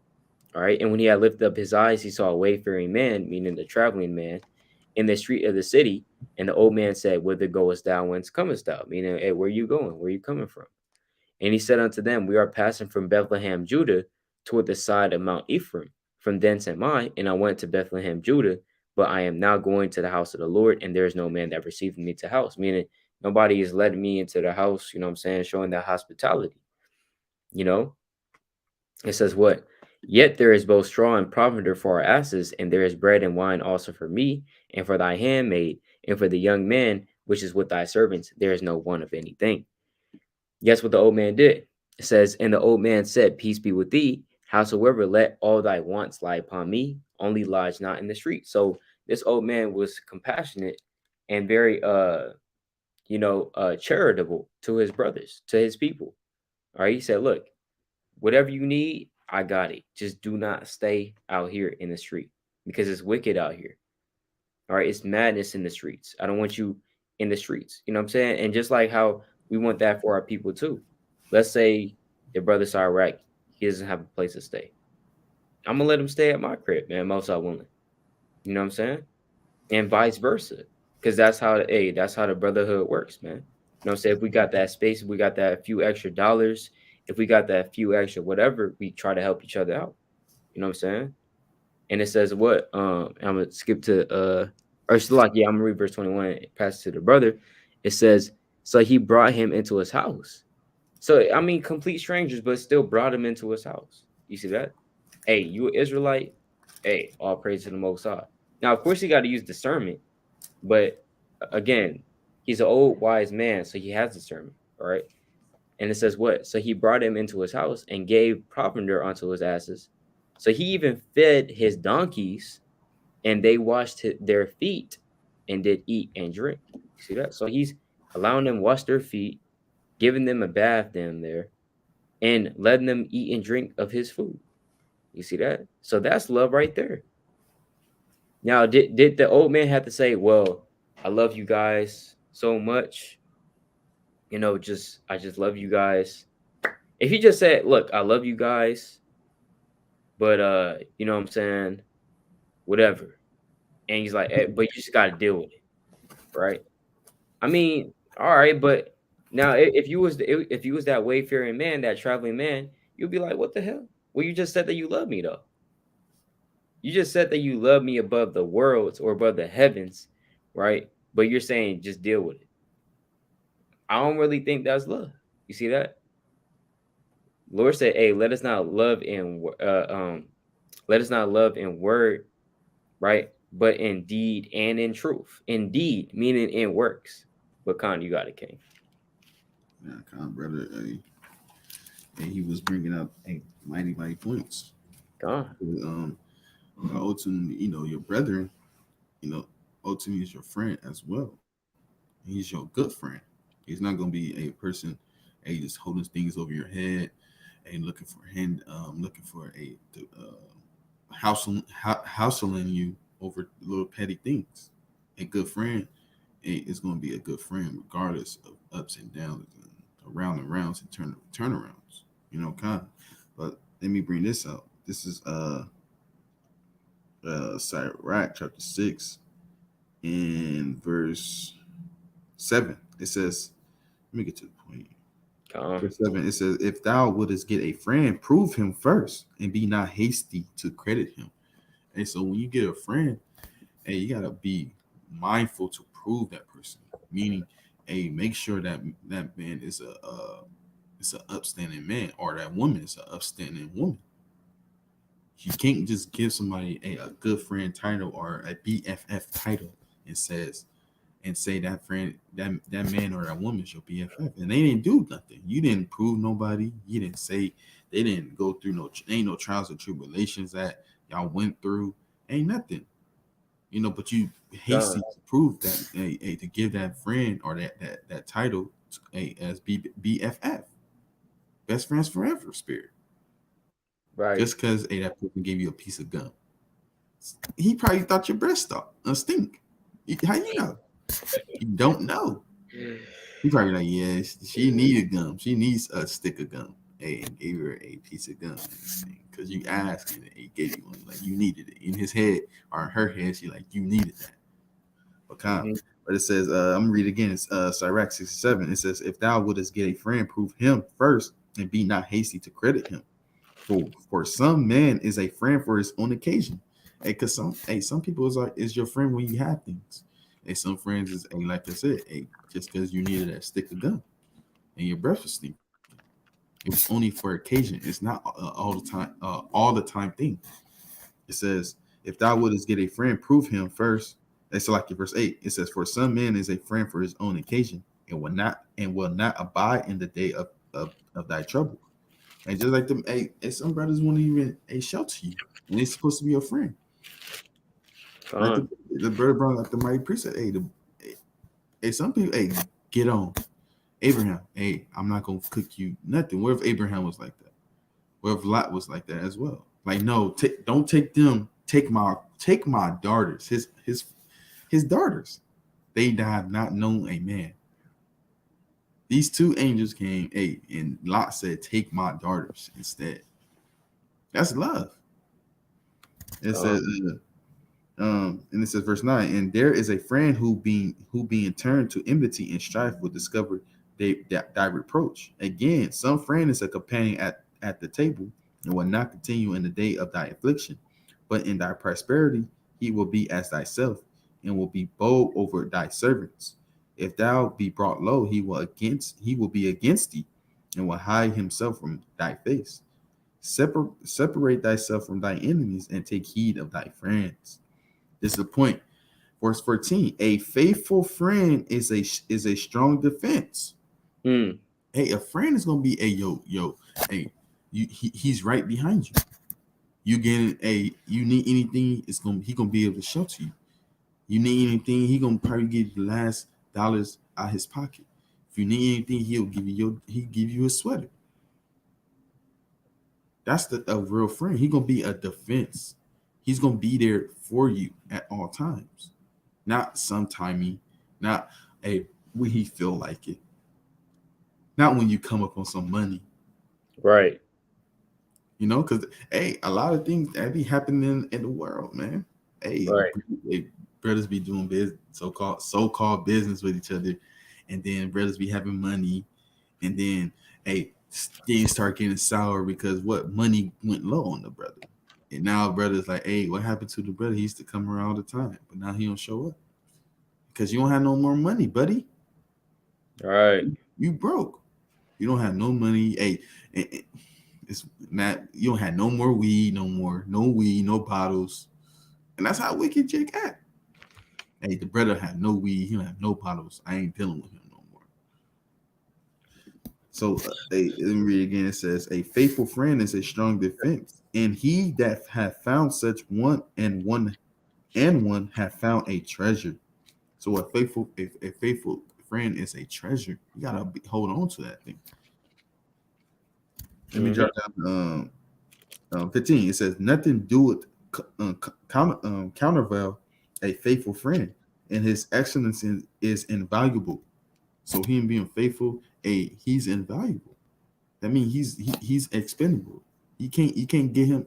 All right. And when he had lifted up his eyes, he saw a wayfaring man, meaning the traveling man, in the street of the city. And the old man said, whither goest thou? Whence comest thou? Meaning, hey, where are you going? Where are you coming from? And he said unto them, we are passing from Bethlehem, Judah, toward the side of Mount Ephraim. From thence am I, and I went to Bethlehem, Judah, but I am now going to the house of the Lord, and there is no man that received me to house. Meaning nobody is letting me into the house, you know what I'm saying, showing that hospitality. You know, it says what? Yet there is both straw and provender for our asses, and there is bread and wine also for me, and for thy handmaid, and for the young man, which is with thy servants, there is no want of anything. Guess what the old man did? It says, and the old man said, peace be with thee. Howsoever, let all thy wants lie upon me, only lodge not in the street. So this old man was compassionate and very charitable to his brothers, to his people. All right. He said, look, whatever you need, I got it. Just do not stay out here in the street because it's wicked out here. All right. It's madness in the streets. I don't want you in the streets. You know what I'm saying? And just like how we want that for our people too. Let's say your brother Sirach, he doesn't have a place to stay. I'm gonna let him stay at my crib, man. Most I willing. You know what I'm saying? And vice versa. Because that's how the brotherhood works, man. You know what I'm saying? If we got that space, if we got that few extra dollars, if we got that few extra whatever, we try to help each other out. You know what I'm saying? And it says what? I'm gonna skip to or Sirach, yeah, I'm gonna read verse 21 and pass it to the brother. It says, so he brought him into his house. So I mean, complete strangers, but still brought him into his house. You see that? Hey, you an Israelite? Hey, all praise to the Most High. Now, of course, you got to use discernment, but again, he's an old wise man, so he has discernment. All right. And it says what? So he brought him into his house and gave provender unto his asses. So he even fed his donkeys, and they washed their feet and did eat and drink. You see that? So he's allowing them wash their feet, giving them a bath down there, and letting them eat and drink of his food. You see that? So that's love right there. Now, did the old man have to say, well, I love you guys so much? You know, I just love you guys. If he just said, look, I love you guys, but you know what I'm saying? Whatever. And he's like, but you just gotta deal with it, right? I mean, all right, but now if you was that wayfaring man, that traveling man, you'd be like, what the hell? Well, you just said that you love me though. You just said that you love me above the worlds or above the heavens, right? But you're saying just deal with it. I don't really think that's love. You see that? Lord said, "Hey, let us not love in word, right? But in deed and in truth. In deed, meaning in works. But Khan, you got it, King. Yeah, Khan, brother. And he was bringing up mighty points. Khan. Ultimately, your brethren, ultimately is your friend as well. He's your good friend. He's not going to be a person, just holding things over your head and looking for housing you over little petty things. A good friend is going to be a good friend regardless of ups and downs and around and rounds and turnarounds. Kind of. But let me bring this out. This is Sirach chapter 6 in verse 7. It says, let me get to the point. Verse 7, it says, if thou wouldest get a friend, prove him first, and be not hasty to credit him. And so when you get a friend, you gotta be mindful to prove that person. Meaning, make sure that that man is an upstanding man, or that woman is an upstanding woman. You can't just give somebody a good friend title or a BFF title and say that friend, that man or that woman is your BFF, and they didn't do nothing. You didn't prove nobody. You didn't say, they didn't go through ain't no trials or tribulations that y'all went through. Ain't nothing, But you hasty to prove that, to give that friend or that title as BFF, best friends forever spirit. Right. Just because that person gave you a piece of gum, he probably thought your breath stink. How you know? You don't know. He probably like, yeah, she needed gum. She needs a stick of gum. And gave her a piece of gum because you asked and he gave you one. Like, you needed it in his head or in her head. She like, you needed that. Okay. But it says, I'm gonna read again. It's Sirach 67. It says, if thou wouldest get a friend, prove him first, and be not hasty to credit him. For some man is a friend for his own occasion, Hey, cause some people is your friend when you have things. Hey, some friends is like I said, hey, just because you needed that stick of gum and your breath was stinking. It was only for occasion. It's not all the time thing. It says, if thou wouldest get a friend, prove him first. That's like in verse 8. It says, for some man is a friend for his own occasion, and will not abide in the day of thy trouble. And just like them, hey, some brothers won't even shelter you, and they're supposed to be your friend. Like Con. the brother brought like the mighty priest said, hey, some people, hey, get on. Abraham, hey, I'm not gonna cook you nothing. What if Abraham was like that? What if Lot was like that as well? Like, no, don't take them. Take my daughters. His daughters. They died not known a man. These two angels came, hey, and Lot said, take my daughters instead. That's love. It says, and it says verse 9, and there is a friend who being turned to enmity and strife will discover thy reproach. Again, some friend is a companion at the table and will not continue in the day of thy affliction, but in thy prosperity he will be as thyself and will be bold over thy servants. If thou be brought low, he will be against thee and will hide himself from thy face. Separate thyself from thy enemies and take heed of thy friends. This is the point. Verse 14. A faithful friend is a strong defense. Mm. Hey, a friend is gonna be a hey, he's right behind you. You getting you need anything, he gonna be able to shelter you. You need anything, he gonna probably give you the last dollars out his pocket. If you need anything, he'll give you a sweater. That's a real friend. He gonna be a defense. He's gonna be there for you at all times. Not sometimey, not when he feel like it. Not when you come up on some money. Right. You know, because a lot of things that be happening in the world, man. Right. Brothers be doing business, so-called business with each other, and then brothers be having money, and then things start getting sour because what money went low on the brother. And now brother's like, hey, what happened to the brother? He used to come around all the time, but now he don't show up. Because you don't have no more money, buddy. Right. You broke. You don't have no money. Hey, it's Matt. You don't have no more weed, no weed, no bottles, and that's how wicked Jake act. Hey, the brother had no weed. He don't have no bottles. I ain't dealing with him no more. So, let me read again. It says, "A faithful friend is a strong defense, and he that hath found such one hath found a treasure." So, a faithful friend is a treasure. You gotta hold on to that thing. Let me drop down 15. It says, "Nothing doeth countervail a faithful friend, and his excellence is invaluable." So him being faithful, he's invaluable. That means he's expendable. You can't get him.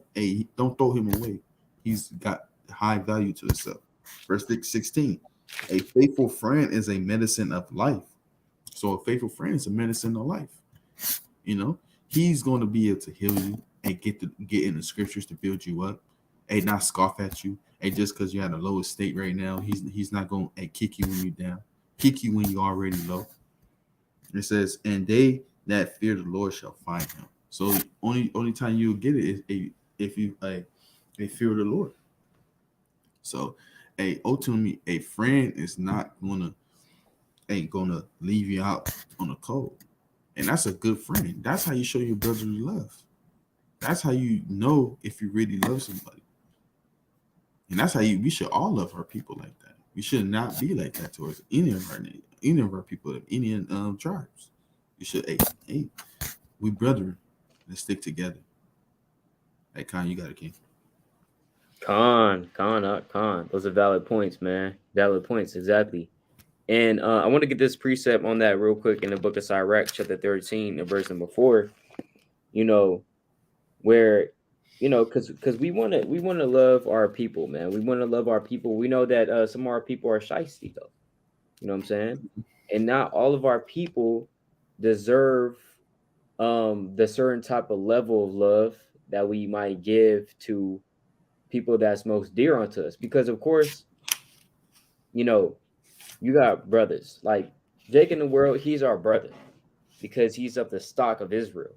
Don't throw him away. He's got high value to himself. Verse 16. A faithful friend is a medicine of life. So a faithful friend is a medicine of life. You know, he's going to be able to heal you and get in the scriptures to build you up. Not scoff at you. Just because you're at the lowest state right now, he's not going to kick you when you're down, kick you when you're already low. It says, and they that fear the Lord shall find him. So only time you'll get it is if you fear the Lord. So ultimately a friend is not ain't gonna leave you out on the cold. And that's a good friend. That's how you show your brotherly love. That's how you know if you really love somebody. And that's how we should all love our people like that. We should not be like that towards any of our people of any tribes. You should, hey, we brethren. Let's stick together. Hey, Khan, you got a king. Con. Those are valid points, man. Valid points, exactly. And I want to get this precept on that real quick in the book of Sirach, chapter 13, and verse number 4. You know, where because we want to love our people, man. We want to love our people. We know that some of our people are shiesty, though. You know what I'm saying? And not all of our people deserve the certain type of level of love that we might give to people that's most dear unto us. Because of course, you know, you got brothers like Jake in the world. He's our brother because he's of the stock of Israel.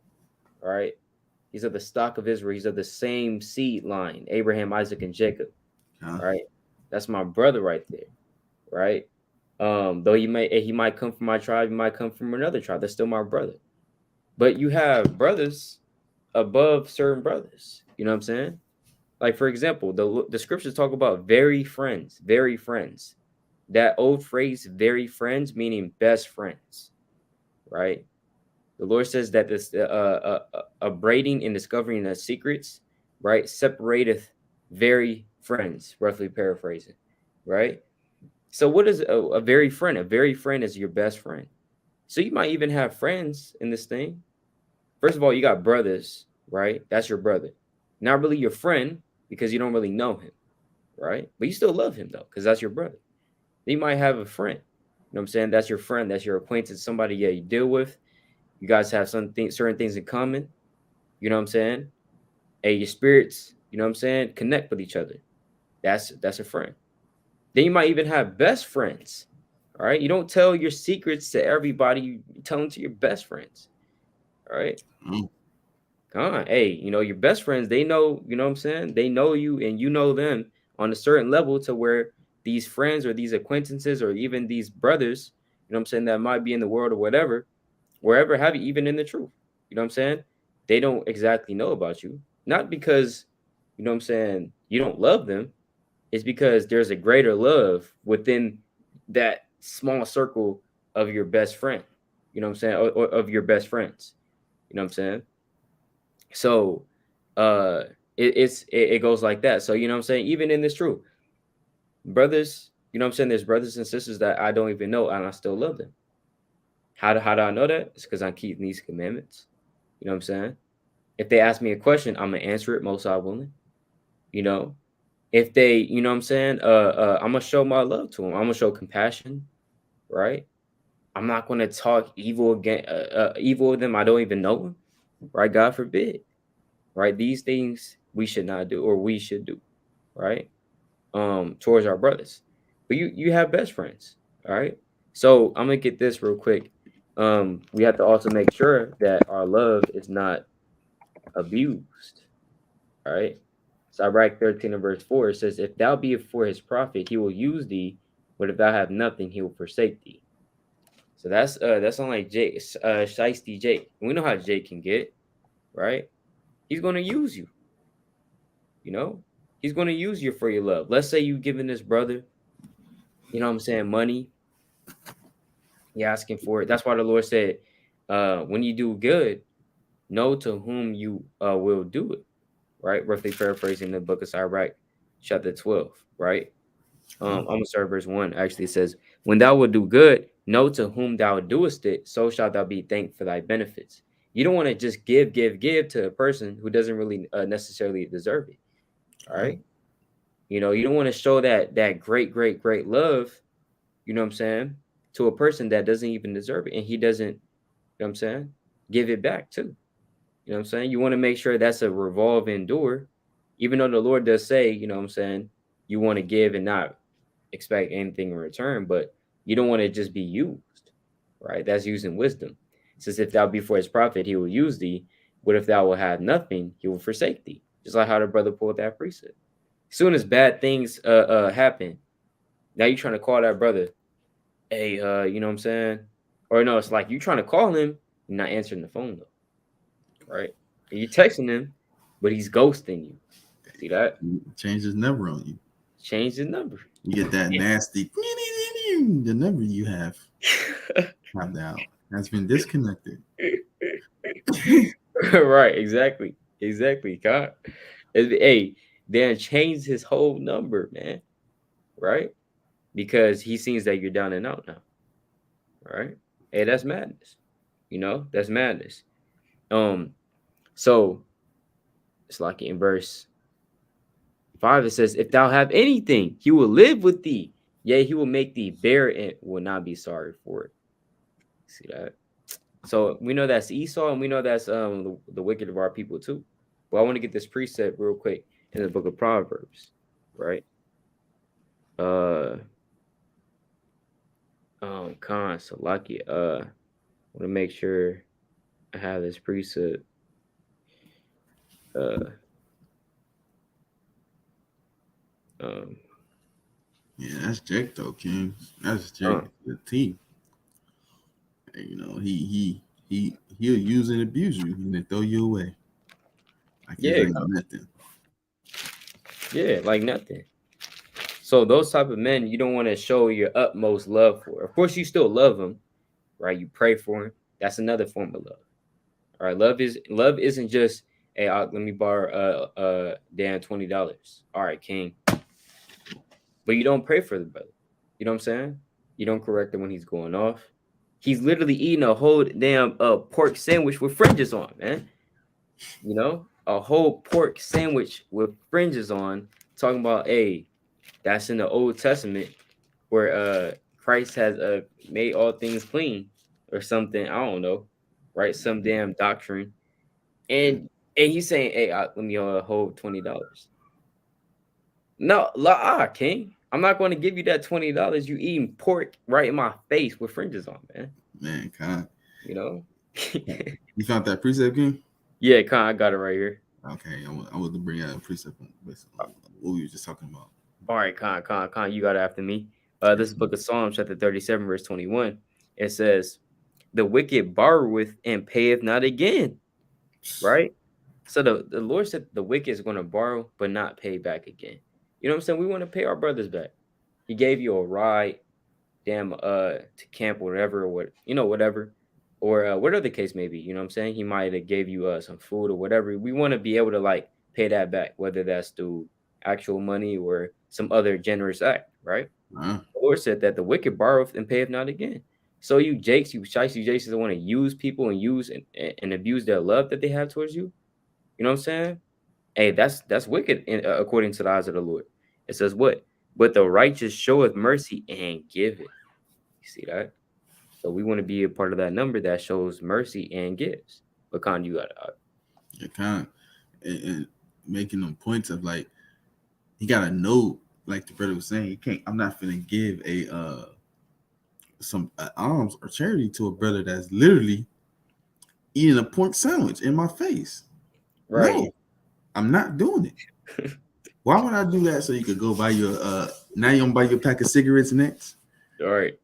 All right, he's of the stock of Israel. He's of the same seed line, Abraham, Isaac, and Jacob. All right, that's my brother right there. Right. Though he might come from my tribe, he might come from another tribe. That's still my brother. But you have brothers above certain brothers. You know what I'm saying? Like for example, the scriptures talk about very friends, very friends. That old phrase, very friends, meaning best friends, right? The Lord says that this upbraiding and discovering the secrets, right, separateth very friends, roughly paraphrasing, right? So what is a very friend? A very friend is your best friend. So you might even have friends in this thing. First of all, you got brothers, right? That's your brother. Not really your friend because you don't really know him, right? But you still love him though, because that's your brother. You might have a friend. You know what I'm saying? That's your friend. That's your acquaintance. Somebody, yeah, you deal with. You guys have certain things in common. You know what I'm saying? Hey, your spirits, you know what I'm saying? Connect with each other. That's a friend. Then you might even have best friends. All right. You don't tell your secrets to everybody. You tell them to your best friends. All right. Come on. Hey, your best friends, they know, you know what I'm saying? They know you and you know them on a certain level to where these friends or these acquaintances or even these brothers, you know what I'm saying, that might be in the world or whatever, wherever have you, even in the truth. You know what I'm saying? They don't exactly know about you. Not because, you know what I'm saying, you don't love them. It's because there's a greater love within that small circle of your best friend. You know what I'm saying? Or of your best friends. You know what I'm saying? So it goes like that. So you know what I'm saying? Even in this truth, brothers, you know what I'm saying? There's brothers and sisters that I don't even know and I still love them. How do I know that? It's because I'm keeping these commandments. You know what I'm saying? If they ask me a question, I'm gonna answer it most I willing. You know, if they, you know what I'm saying, I'm gonna show my love to them. I'm gonna show compassion, right? I'm not gonna talk evil again, evil of them. I don't even know them, right? God forbid, right? These things we should not do, or we should do, right? Towards our brothers, but you have best friends, all right? So I'm gonna get this real quick. We have to also make sure that our love is not abused, all right? Sirach 13 and verse 4, it says, if thou be for his profit, he will use thee, but if thou have nothing, he will forsake thee. So that's on like Jake, Shiesty Jake. We know how Jake can get, right? He's gonna use you, you know, he's gonna use you for your love. Let's say you giving this brother, you know what I'm saying, money, you're asking for it. That's why the Lord said, when you do good, know to whom you will do it, right? Roughly paraphrasing the book of Sirach, chapter 12, right? I'm gonna start verse 1. Actually, it says, when thou wilt do good, know to whom thou doest it, so shalt thou be thanked for thy benefits. You don't want to just give to a person who doesn't really necessarily deserve it. All right. You don't want to show that great love, you know what I'm saying, to a person that doesn't even deserve it. And he doesn't, you know what I'm saying, give it back too. You know what I'm saying? You want to make sure that's a revolving door, even though the Lord does say, you know what I'm saying, you want to give and not expect anything in return, but you don't want to just be used, right? That's using wisdom. It says, if thou be for his profit, he will use thee. But if thou will have nothing, he will forsake thee. Just like how the brother pulled that precept. As soon as bad things happen, now you're trying to call that brother, hey, you know what I'm saying? Or no, it's like you trying to call him, you're not answering the phone though, right? And you're texting him, but he's ghosting you. See that? Change his number on you. Change his number. You get that nasty the number you have. Have down. Has been disconnected. Right, exactly. God. Hey, Dan changed his whole number, man. Right? Because he sees that you're down and out now. Right? Hey, that's madness. That's madness. So it's like in verse 5, it says, if thou have anything, he will live with thee. Yea, he will make thee bear and will not be sorry for it. See that? So we know that's Esau, and we know that's the wicked of our people too. But I want to get this precept real quick. in the book of Proverbs, right? Khan Salaki. Want to make sure I have this precept. Uh, um, Yeah, that's Jake though, King. That's Jake the team. You know, he'll use and abuse you and then throw you away. Like it yeah, ain't nothing. yeah, like nothing. So those type of men, you don't want to show your utmost love for. Of course, you still love them, right? You pray for him. That's another form of love. All right, love isn't just, hey, let me borrow Dan $20. All right, King. But you don't pray for the brother. You know what I'm saying? You don't correct him when he's going off. He's literally eating a whole damn pork sandwich with fringes on, man. You know, a whole pork sandwich with fringes on. Talking about, hey, that's in the Old Testament where Christ has made all things clean or something. I don't know, right? Some damn doctrine, and he's saying, "Hey, let me hold $20." No, King. I'm not going to give you that $20. You eating pork right in my face with fringes on, man. Man, Khan. You know. You found that precept, King? Yeah, Khan, I got it right here. Okay, I want to bring out a precept on what we were just talking about. All right, Khan, you got it after me. This is Book of Psalms, chapter 37, verse 21. It says, "The wicked borroweth and payeth not again." Right? So the Lord said the wicked is going to borrow but not pay back again. You know what I'm saying? We want to pay our brothers back. He gave you a ride, to camp or whatever, or whatever. Or whatever the case may be. You know what I'm saying? He might have gave you some food or whatever. We want to be able to like pay that back, whether that's through actual money or some other generous act, right? Uh-huh. The Lord said that the wicked borroweth and payeth not again. So you Jakes, you shiesty you Jakes that want to use people and use and abuse their love that they have towards you. You know what I'm saying? Hey, that's wicked according to the eyes of the Lord. It says what? But the righteous showeth mercy and give it. You see that? So we want to be a part of that number that shows mercy and gives. What kind you got? Yeah, Khan. And making them points of like, he got to know, like the brother was saying, he can't. I'm not finna give a some alms or charity to a brother that's literally eating a pork sandwich in my face. Right. No, I'm not doing it. Why would I do that? So you could go buy your now you don't buy your pack of cigarettes next. All right.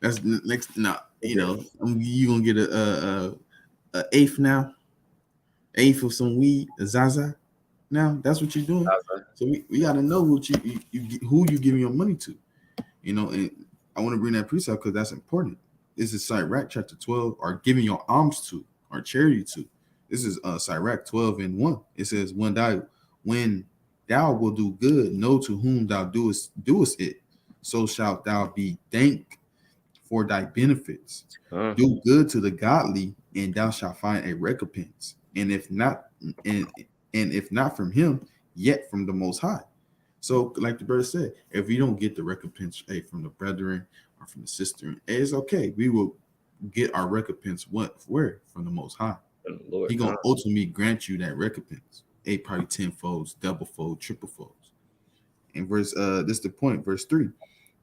That's next. No, you know you gonna get a eighth now, eighth of some weed, a Zaza. Now that's what you're doing. So we got to know who who you giving your money to. You know, and I want to bring that precept because that's important. This is Sirach chapter 12, or giving your alms to, or charity to. This is Sirach 12 and 1. It says, when thou will do good, know to whom thou doest it, so shalt thou be thanked for thy benefits. Do good to the godly, and thou shalt find a recompense. And if not, and if not from him, yet from the Most High. So, like the brother said, if we don't get the recompense, from the brethren or from the sister, it's okay. We will get our recompense. Where? From the Most High. He gonna ultimately grant you that recompense. Probably tenfolds, double fold, triple folds. And verse, this is the point. Verse 3: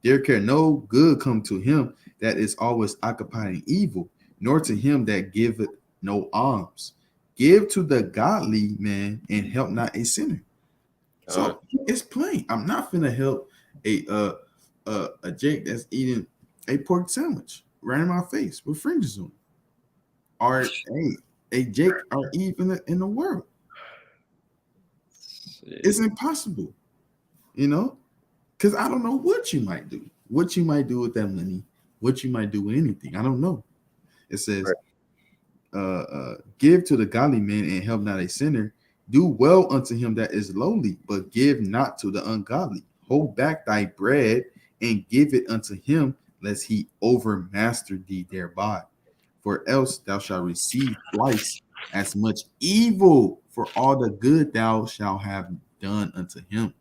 there can no good come to him that is always occupying evil, nor to him that giveth no alms. Give to the godly man and help not a sinner. So it's plain. I'm not finna help a Jake that's eating a pork sandwich right in my face with fringes on, or a Jake or Eve in the world. It's impossible, because I don't know what you might do. What you might do with that money. What you might do with anything. I don't know. It says, give to the godly man and help not a sinner. Do well unto him that is lowly, but give not to the ungodly. Hold back thy bread and give it unto him, lest he overmaster thee thereby. For else thou shalt receive twice as much evil for all the good thou shalt have done unto him.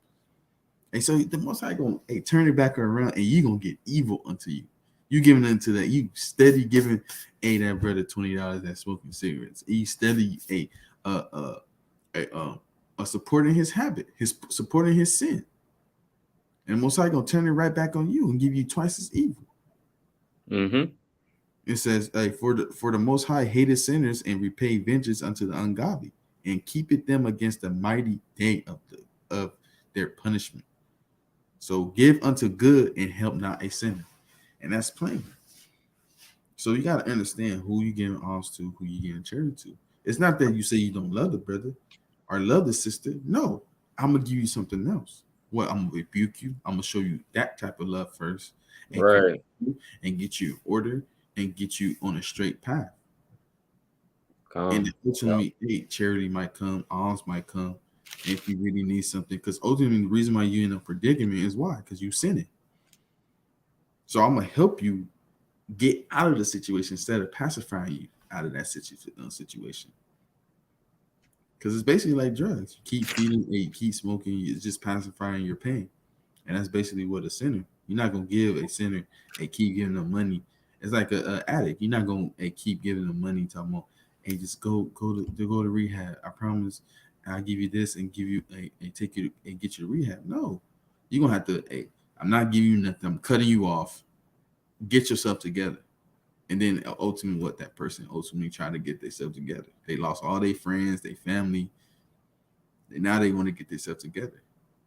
And so the Most High gonna turn it back around, and you gonna get evil unto you. You giving into that. You steady giving that brother $20 that's smoking cigarettes. You steady supporting his habit, supporting his sin. And Most High gonna turn it right back on you and give you twice as evil. Mm-hmm. It says, hey, for the Most High hated sinners and repay vengeance unto the ungodly, and keepeth them against the mighty day of their punishment. So give unto good and help not a sinner. And that's plain. So you got to understand who you giving alms to, who you giving charity to. It's not that you say you don't love the brother or love the sister. No, I'm gonna give you something else. What, I'm gonna rebuke you. I'm gonna show you that type of love first, and Right. and get you in order and get you on a straight path. And Calm. ultimately, hey, charity might come, alms might come, if you really need something. Because ultimately, the reason why you in a predicament is why? Because you sinning. So I'm gonna help you get out of the situation instead of pacifying you out of that situation. Because it's basically like drugs. You keep feeding, you keep smoking, it's just pacifying your pain. And that's basically what a sinner. You're not gonna give a sinner keep giving them money. It's like a addict. You're not gonna keep giving them money talking about, hey, just go to rehab. I promise I'll give you this and give you a take you and get you to rehab. No, you're gonna have to, hey, I'm not giving you nothing, I'm cutting you off. Get yourself together. And then ultimately what that person ultimately trying to get themselves together. They lost all their friends, their family. And now they want to get themselves together.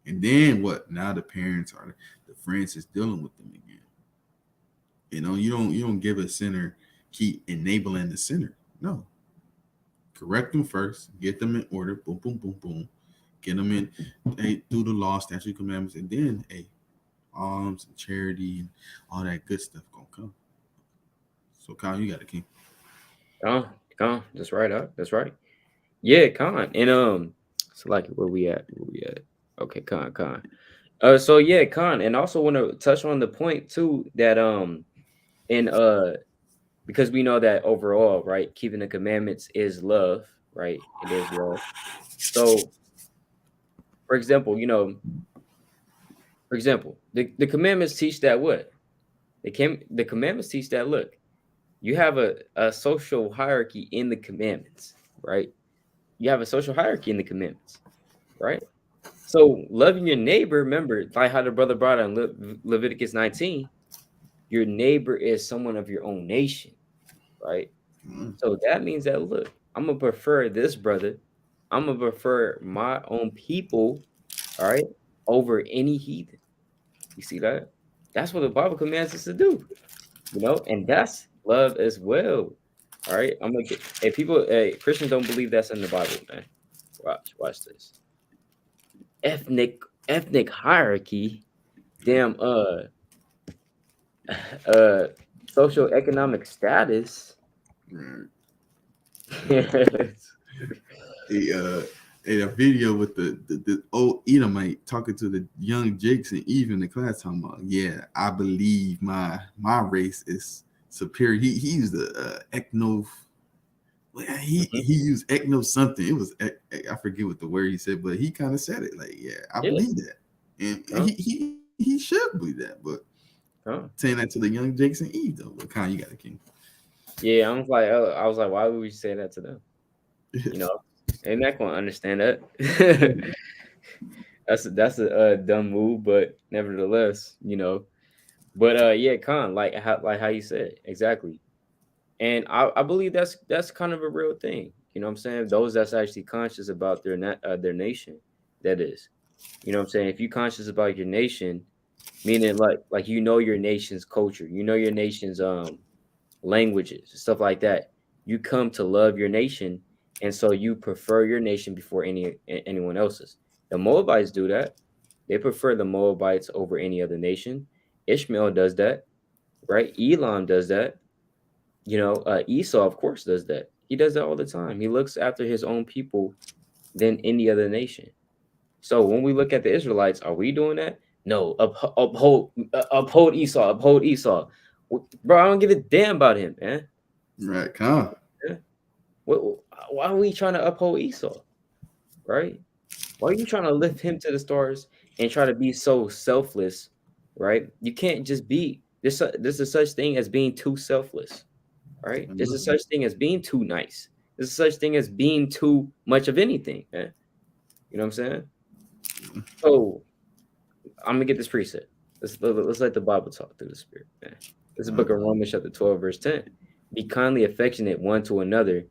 And then what? Now the parents or the friends is dealing with them again. You know, you don't give a sinner, keep enabling the sinner. No. Correct them first, get them in order, boom, boom, boom, boom. Get them in through the law, statute, commandments, and then alms and charity and all that good stuff gonna come. So Kyle, you got a king. Con. That's right. That's right. Yeah, Con. And so like where we at? Okay, Con. So yeah, Con. And also want to touch on the point too that and because we know that overall, right, keeping the commandments is love, right? It is love. So for example, the commandments teach that what? The commandments teach that look, you have a social hierarchy in the commandments, right? You have a social hierarchy in the commandments, right? So loving your neighbor, remember, like how the brother brought on Leviticus 19, your neighbor is someone of your own nation, right? So that means that look, I'm gonna prefer this brother, I'm gonna prefer my own people, all right, over any heathen. You see that? That's what the Bible commands us to do, and that's love as well. All right, I'm gonna get. Hey, people, hey, Christians don't believe that's in the Bible, man. Watch this. Ethnic hierarchy, damn. Uh, social economic status. Right. Yes. A video with the old Edomite talking to the young Jakes and Eve in the class talking about, yeah, I believe my race is superior. He used the ethno. He used ethno something. It was I forget what the word he said, but he kind of said it like, yeah, I believe that, and he should believe that. But saying that to the young Jakes and Eve though, what kind you got a king? Yeah, I was like, why would we say that to them? They're not gonna understand that. that's a dumb move, but nevertheless, But yeah, like how you said exactly, and I believe that's kind of a real thing. You know what I'm saying? Those that's actually conscious about their nation, that is. You know what I'm saying? If you're conscious about your nation, meaning like your nation's culture, your nation's languages, stuff like that. You come to love your nation, and so you prefer your nation before anyone else's. The Moabites do that. They prefer the Moabites over any other nation. Ishmael does that, right? Elam does that. Esau, of course, does that. He does that all the time. He looks after his own people than any other nation. So when we look at the Israelites, are we doing that? No. Uphold Esau. Uphold Esau. Bro, I don't give a damn about him, man. Right, come. Yeah. Why are we trying to uphold Esau? Right? Why are you trying to lift him to the stars and try to be so selfless? Right? You can't just be there's a such thing as being too selfless. Right? There's a such thing as being too nice. There's a such thing as being too much of anything, man. You know what I'm saying? So I'm gonna get this precept. Let's let the Bible talk through the Spirit, man. This is the book of Romans, chapter 12, verse 10. Be kindly affectionate one to another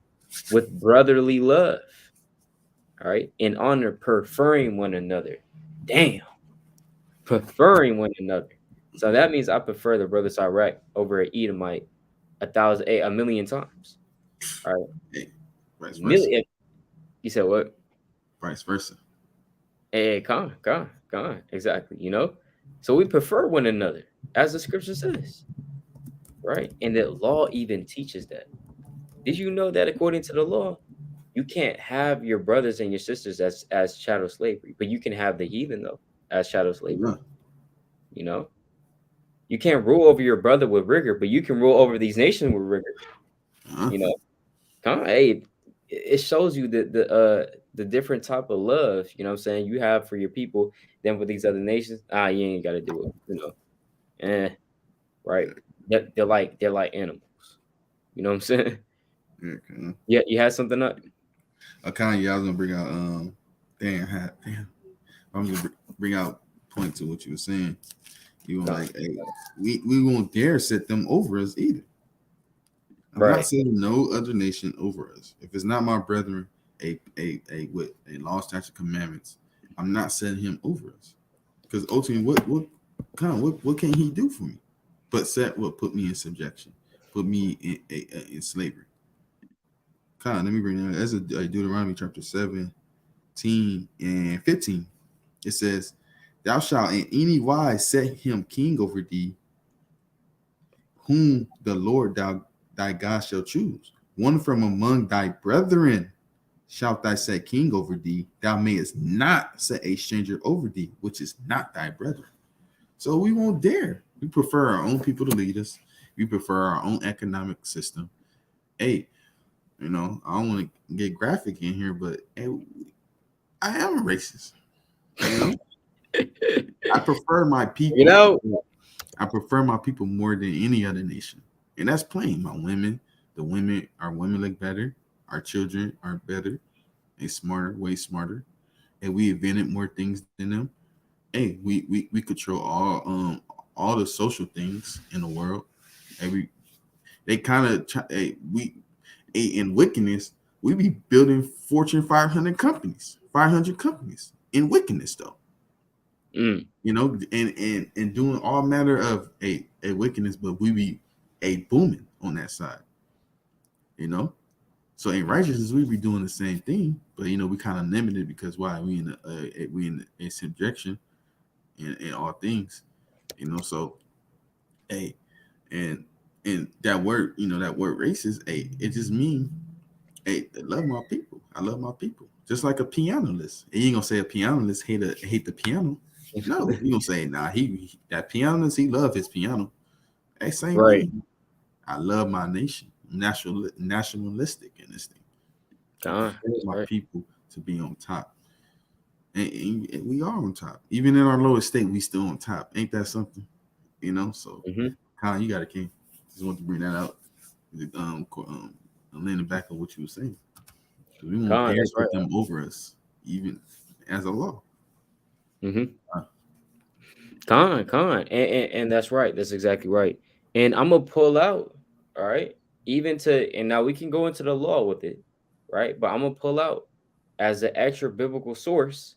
with brotherly love. All right, in honor, preferring one another. Damn, preferring one another. So that means I prefer the brother Sirach over an Edomite a million times. All right, Hey, vice versa. million. You said what? Vice versa. Hey, come on. Exactly. You know, so we prefer one another, as the scripture says, right? And the law even teaches that. Did you know that according to the law, you can't have your brothers and your sisters as chattel slavery, but you can have the heathen though as chattel slavery. Yeah. You know, you can't rule over your brother with rigor, but you can rule over these nations with rigor. Uh-huh. You know, come on, hey, it shows you the different type of love, you know what I'm saying, you have for your people than with these other nations. You ain't got to do it, you know. Right. They're like animals. You know what I'm saying? Yeah, okay. Yeah, you had something up. Yeah, I was gonna bring out damn. I was gonna bring out point to what you were saying. You were like, hey, we won't dare set them over us either. I'm not Right. setting no other nation over us. If it's not my brethren, with a law, statute, commandments, I'm not setting him over us. Because ultimately, what can he do for me? But put me in subjection, put me in slavery. Let me bring that. That's a Deuteronomy chapter 17 and 15. It says, "Thou shalt in any wise set him king over thee, whom the Lord thy God shall choose. One from among thy brethren shalt thou set king over thee. Thou mayest not set a stranger over thee, which is not thy brethren." So we won't dare. We prefer our own people to lead us. We prefer our own economic system. Hey, you know, I don't want to get graphic in here, but hey, I am a racist. You know, I prefer my people. You know, I prefer my people more than any other nation, and that's plain. My women, our women look better. Our children are better. They smarter, way smarter, and we invented more things than them. Hey, we control all the social things in the world. They kind of in wickedness, we be building Fortune 500 companies, 500 companies in wickedness though. You know, and doing all manner of a wickedness, but we be booming on that side. You know, so in righteousness we be doing the same thing, but you know we kind of limited because why we in a subjection in all things. You know, so hey, and that word, you know, that word racist, hey, it just means hey, I love my people. I love my people. Just like a pianist. And you ain't gonna say a pianist hate the piano. No, you gonna say, nah, that pianist, he love his piano. Hey, same right. thing. I love my nation. Nationalistic in this thing. I prefer my people to be on top. And we are on top. Even in our lowest state, we still on top. Ain't that something? You know, so Colin, you got a king. Just want to bring that out. Leaning back on what you were saying. We won't dare put them over us, even as a law. And that's right. That's exactly right. And I'm gonna pull out, all right, and now we can go into the law with it, right? But I'm gonna pull out as an extra biblical source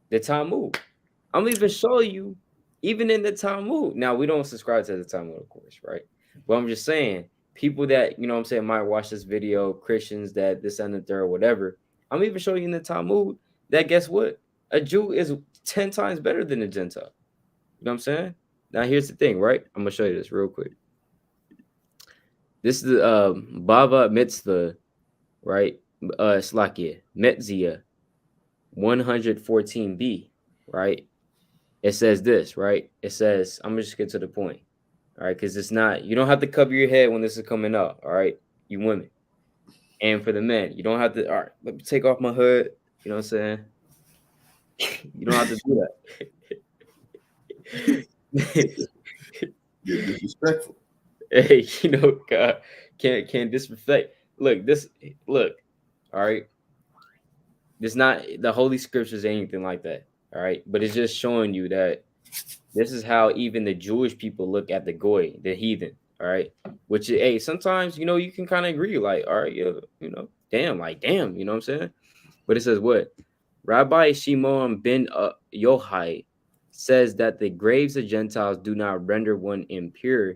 the Talmud. I'm gonna even show you, even in the Talmud. Now we don't subscribe to the Talmud, of course, right? But I'm just saying, people that you know what I'm saying might watch this video, Christians that this and the third, whatever. I'm even showing you in the Talmud that guess what? A Jew is 10 times better than a Gentile. You know what I'm saying? Now here's the thing, right? I'm gonna show you this real quick. This is the Bava Mitzvah, right? Slakia Metzia 114b, right? It says this, right? It says, I'm gonna just get to the point, all right? Because it's not, you don't have to cover your head when this is coming up, all right? You women. And for the men, you don't have to, all right, let me take off my hood, you know what I'm saying? You don't have to do that. Get disrespectful. Hey, you know, can't disrespect. Look, all right. It's not the Holy Scriptures, anything like that. All right, but it's just showing you that this is how even the Jewish people look at the goy, the heathen. All right, which hey, sometimes you can kind of agree, like, all right, yeah, damn, you know what I'm saying? But it says what? Rabbi Shimon ben Yochai says that the graves of Gentiles do not render one impure,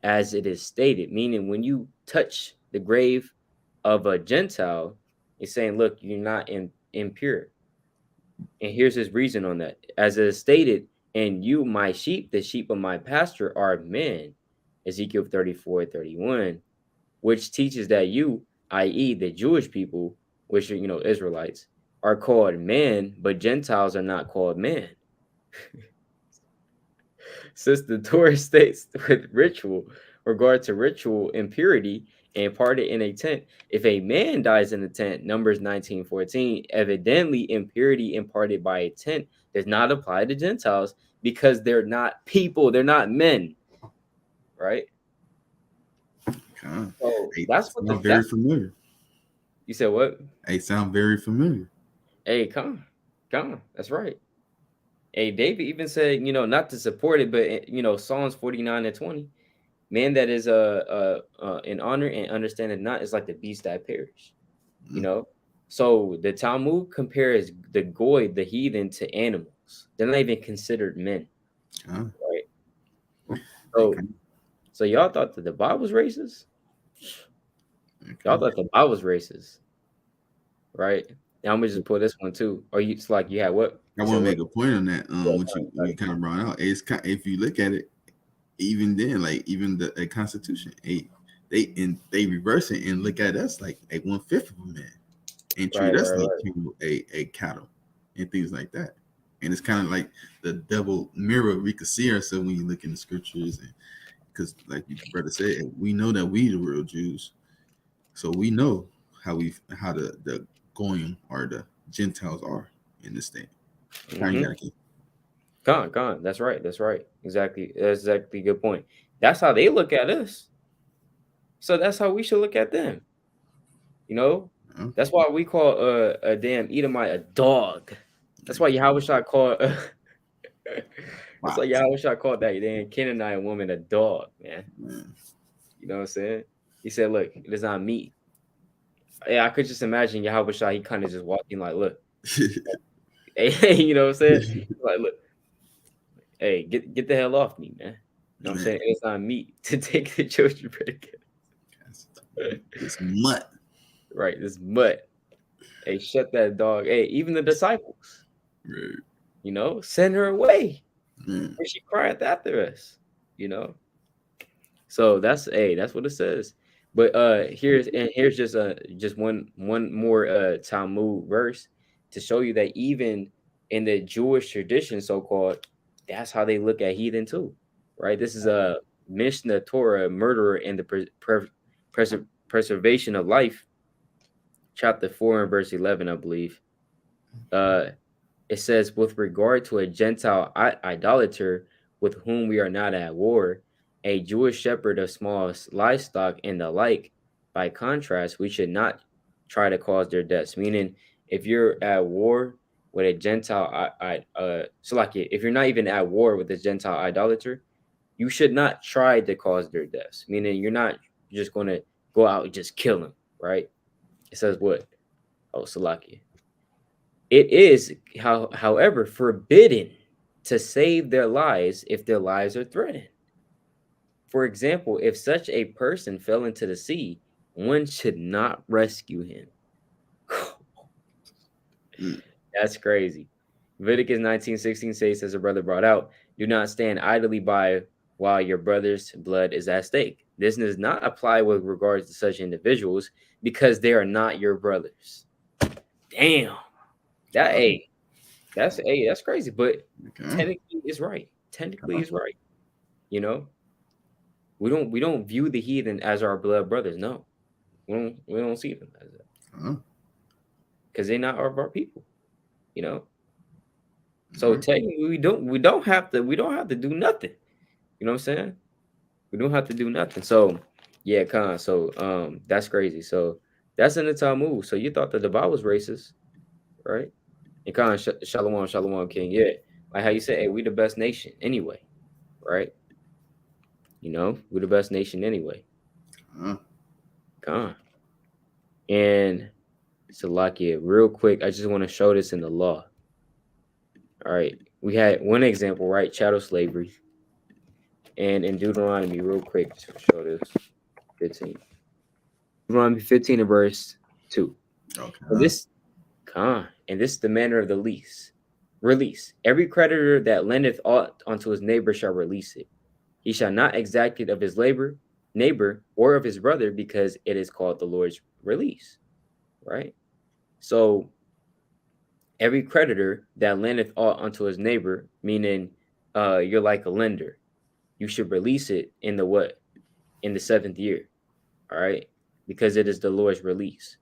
as it is stated. Meaning, when you touch the grave of a Gentile, it's saying, look, you're not impure. And here's his reason on that. As it is stated, and you, my sheep, the sheep of my pasture, are men. Ezekiel 34:31, which teaches that you, i.e., the Jewish people, which are, Israelites, are called men, but Gentiles are not called men. Since the Torah states with regard to ritual impurity imparted in a tent, if a man dies in the tent, Numbers 19:14, evidently impurity imparted by a tent does not apply to Gentiles because they're not people, they're not men, right? So Hey, that's what sound very familiar. You said what? Hey, sound very familiar. Hey, come on, that's right. Hey, David even said, not to support it, but Psalms 49:20, man that is in honor and understanding not is like the beast that perish. So the Talmud compares the goy, the heathen, to animals. They're not even considered men, right? So y'all thought that the Bible was racist? Y'all thought the Bible was racist, right? Now I'm gonna just pull this one too. Or it's like you had what? I want to make a point on that. What you kind of brought out. It's if you look at it, even then, like even the Constitution, they reverse it and look at us like a 1/5 of a man, and treat us like a cattle and things like that. And it's kind of like the double mirror we could see ourselves when you look in the scriptures, and because like your brother said, we know that we the real Jews, so we know how the Goyim or the Gentiles are in this thing. Con. That's right. Exactly. That's exactly a good point. That's how they look at us. So that's how we should look at them. That's why we call a damn Edomite a dog. That's why Yahushua called that's why Yahushua called that damn Canaanite woman a dog, man. You know what I'm saying? He said, look, it is not meat. Yeah, I could just imagine Yahushua, he kind of just walking like, look. Hey, you know what I'm saying? Like, look, hey, get the hell off me, man. You know what I'm saying? It's not meat to take the children bread. It's mutt. Right, it's mutt. Hey, shut that dog. Hey, even the disciples. Right. Send her away. And she cried after us, So that's what it says. But here's just one more Talmud verse to show you that even in the Jewish tradition, so-called, that's how they look at heathen too, right? This is a Mishnah Torah, murderer and the preservation of life, chapter 4 and verse 11, I believe. It says, with regard to a Gentile idolater with whom we are not at war, a Jewish shepherd of small livestock and the like, by contrast, we should not try to cause their deaths. Meaning, if you're at war with a Gentile, if you're not even at war with a Gentile idolater, you should not try to cause their deaths. Meaning, you're not just going to go out and just kill them, right? It says what? Oh, Salakia. It is, however, forbidden to save their lives if their lives are threatened. For example, if such a person fell into the sea, one should not rescue him. That's crazy. Leviticus 19:16 says, as a brother brought out, do not stand idly by while your brother's blood is at stake. This does not apply with regards to such individuals because they are not your brothers. Damn. That's crazy, but technically it's right. It's right. We don't view the heathen as our blood brothers. No, we don't see them as that because they're not our people. So technically we don't have to do nothing. You know what I'm saying? We don't have to do nothing. So yeah, Khan. So that's crazy. So that's in the Talmud. So you thought that the Bible was racist, right? And kind of shalom, shalom, king. Yeah, like how you said, hey, we the best nation anyway, right? You know, we the best nation anyway. Con. And Salakia, real quick, I just want to show this in the law. All right, we had one example, right? Chattel slavery, and in Deuteronomy, real quick, just to show this, 15. Deuteronomy 15 and verse 2. Okay. And this is the manner of the lease. Release. Every creditor that lendeth aught unto his neighbor shall release it. He shall not exact it of his neighbor, or of his brother, because it is called the Lord's release. Right? So every creditor that lendeth aught unto his neighbor, meaning you're like a lender, you should release it in the what? In the 7th year. All right? Because it is the Lord's release.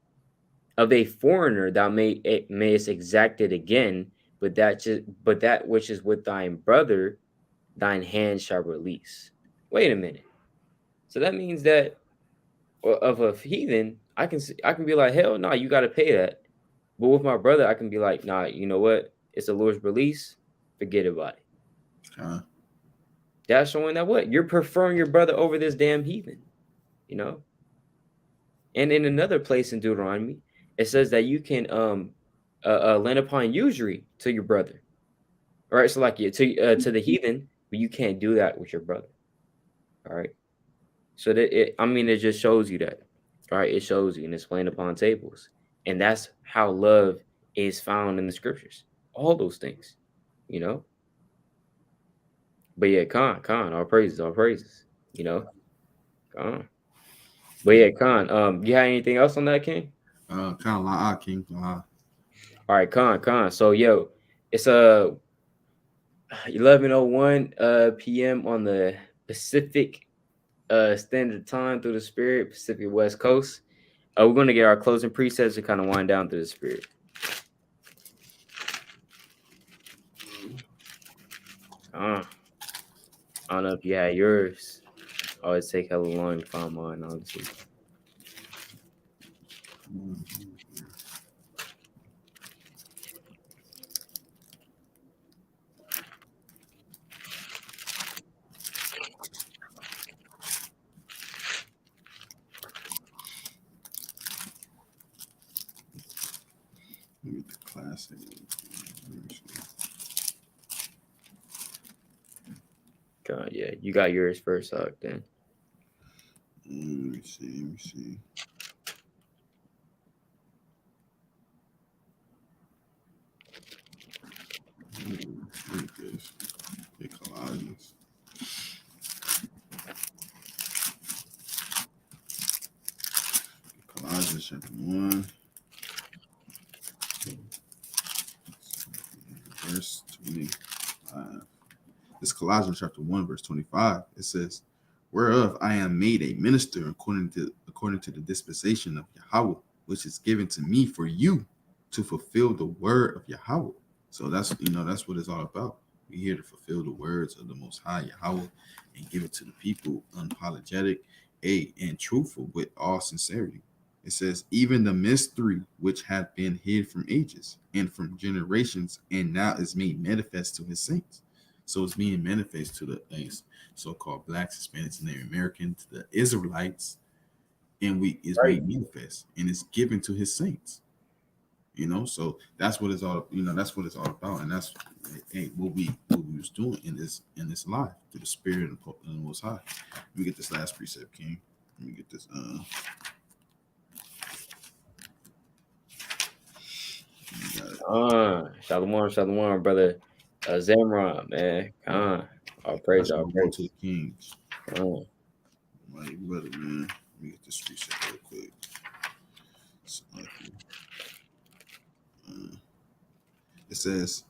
Of a foreigner thou mayest exact it again, but that which is with thine brother, thine hand shall release. Wait a minute. So that means that of a heathen, I can be like, hell no, you got to pay that. But with my brother, I can be like, nah, you know what? It's the Lord's release. Forget about it. That's showing that what you're preferring your brother over this damn heathen, you know. And in another place in Deuteronomy, it says that you can lend upon usury to your brother. All right, so like to the heathen, but you can't do that with your brother. All right. So it just shows you that. All right, it shows you and it's plain upon tables. And that's how love is found in the scriptures. All those things, you know. But yeah, Khan, all praises, you know. Khan. But yeah, Khan, you have anything else on that, King? Kind of like King. All right, Khan. So yo, it's 11:01 p.m. on the Pacific Standard Time through the Spirit, Pacific West Coast. We're gonna get our closing presets to kind of wind down through the Spirit. I don't know if you had yours. Oh, it take hella long to find mine, honestly. Look at the classic. God, yeah, you got yours first, then. Let me see. Look at this. The Colossians. Colossians chapter 1. Verse 25. This Colossians chapter 1, verse 25. It says, whereof I am made a minister according to the dispensation of Yahweh, which is given to me for you to fulfill the word of Yahweh. So that's what it's all about. We're here to fulfill the words of the Most High Yahweh and give it to the people unapologetic, and truthful with all sincerity. It says, even the mystery which hath been hid from ages and from generations, and now is made manifest to his saints. So it's being manifest to the so-called blacks, Hispanics, and Native Americans, to the Israelites, and is made manifest, and it's given to his saints. So that's what it's all. That's what it's all about, and that's what we was doing in this life through the Spirit of the Most High. Let me get this last precept, King. Let me get this. Shalom, brother. Zamron, man. All praise. To the kings. My brother, man. Let me get this reset real quick. It says,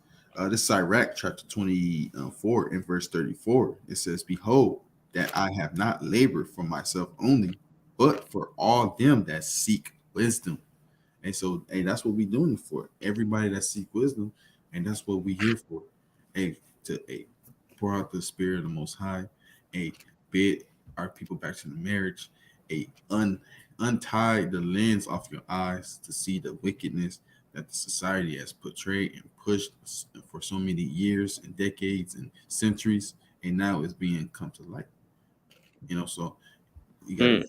this Sirach chapter 24 and verse 34. It says, behold, that I have not labored for myself only, but for all them that seek wisdom. And so, hey, that's what we're doing it for. Everybody that seek wisdom, and that's what we're here for. To pour out the Spirit of the Most High, bid our people back to the marriage, untie the lens off your eyes to see the wickedness that the society has portrayed and pushed for so many years and decades and centuries, and now it's being come to light. So you gotta.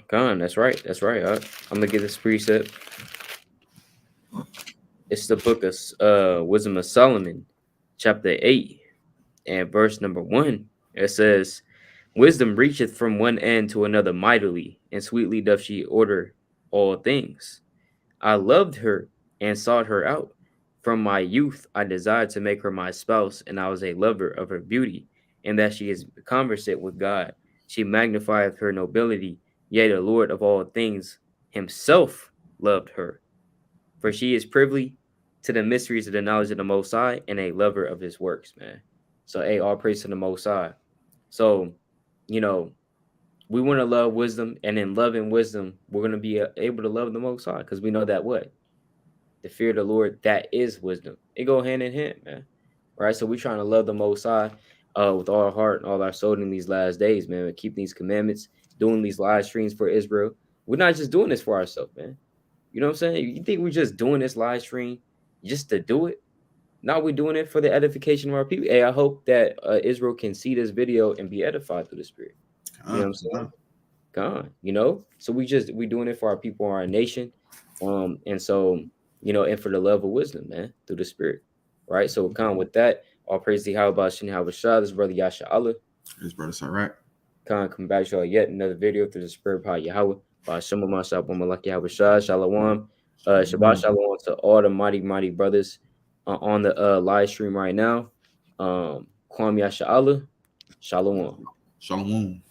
Con. That's right. I'm gonna get this precept. It's the book of Wisdom of Solomon, chapter 8, and verse number 1. It says, "Wisdom reacheth from one end to another mightily, and sweetly doth she order all things. I loved her and sought her out. From my youth I desired to make her my spouse, and I was a lover of her beauty, and that she is conversant with God. She magnifieth her nobility, yea, the Lord of all things himself loved her. For she is privy to the mysteries of the knowledge of the Most High, and a lover of his works," man. So, hey, all praise to the Most High. So, we want to love wisdom, and in loving wisdom, we're going to be able to love the Most High, because we know that what? The fear of the Lord, that is wisdom. It go hand in hand, man. Right? So we're trying to love the Most High with all our heart and all our soul in these last days, man. Keep these commandments, doing these live streams for Israel. We're not just doing this for ourselves, man. You know what I'm saying? You think we're just doing this live stream just to do it? No, we're doing it for the edification of our people. Hey, I hope that Israel can see this video and be edified through the Spirit. You know what I'm saying? God, so we doing it for our people, our nation, and so and for the love of wisdom, man, through the Spirit, right? So with that, all praise to how about Shin Habashah, this brother Yasharala. His brother Sirach. Come back to y'all yet another video through the Spirit power Yahweh by Shema Masab Malaki Habashah Shalom. Shabbat Shalom to all the mighty brothers on the live stream right now. Kwam Yasharala, Shalom. Shalom.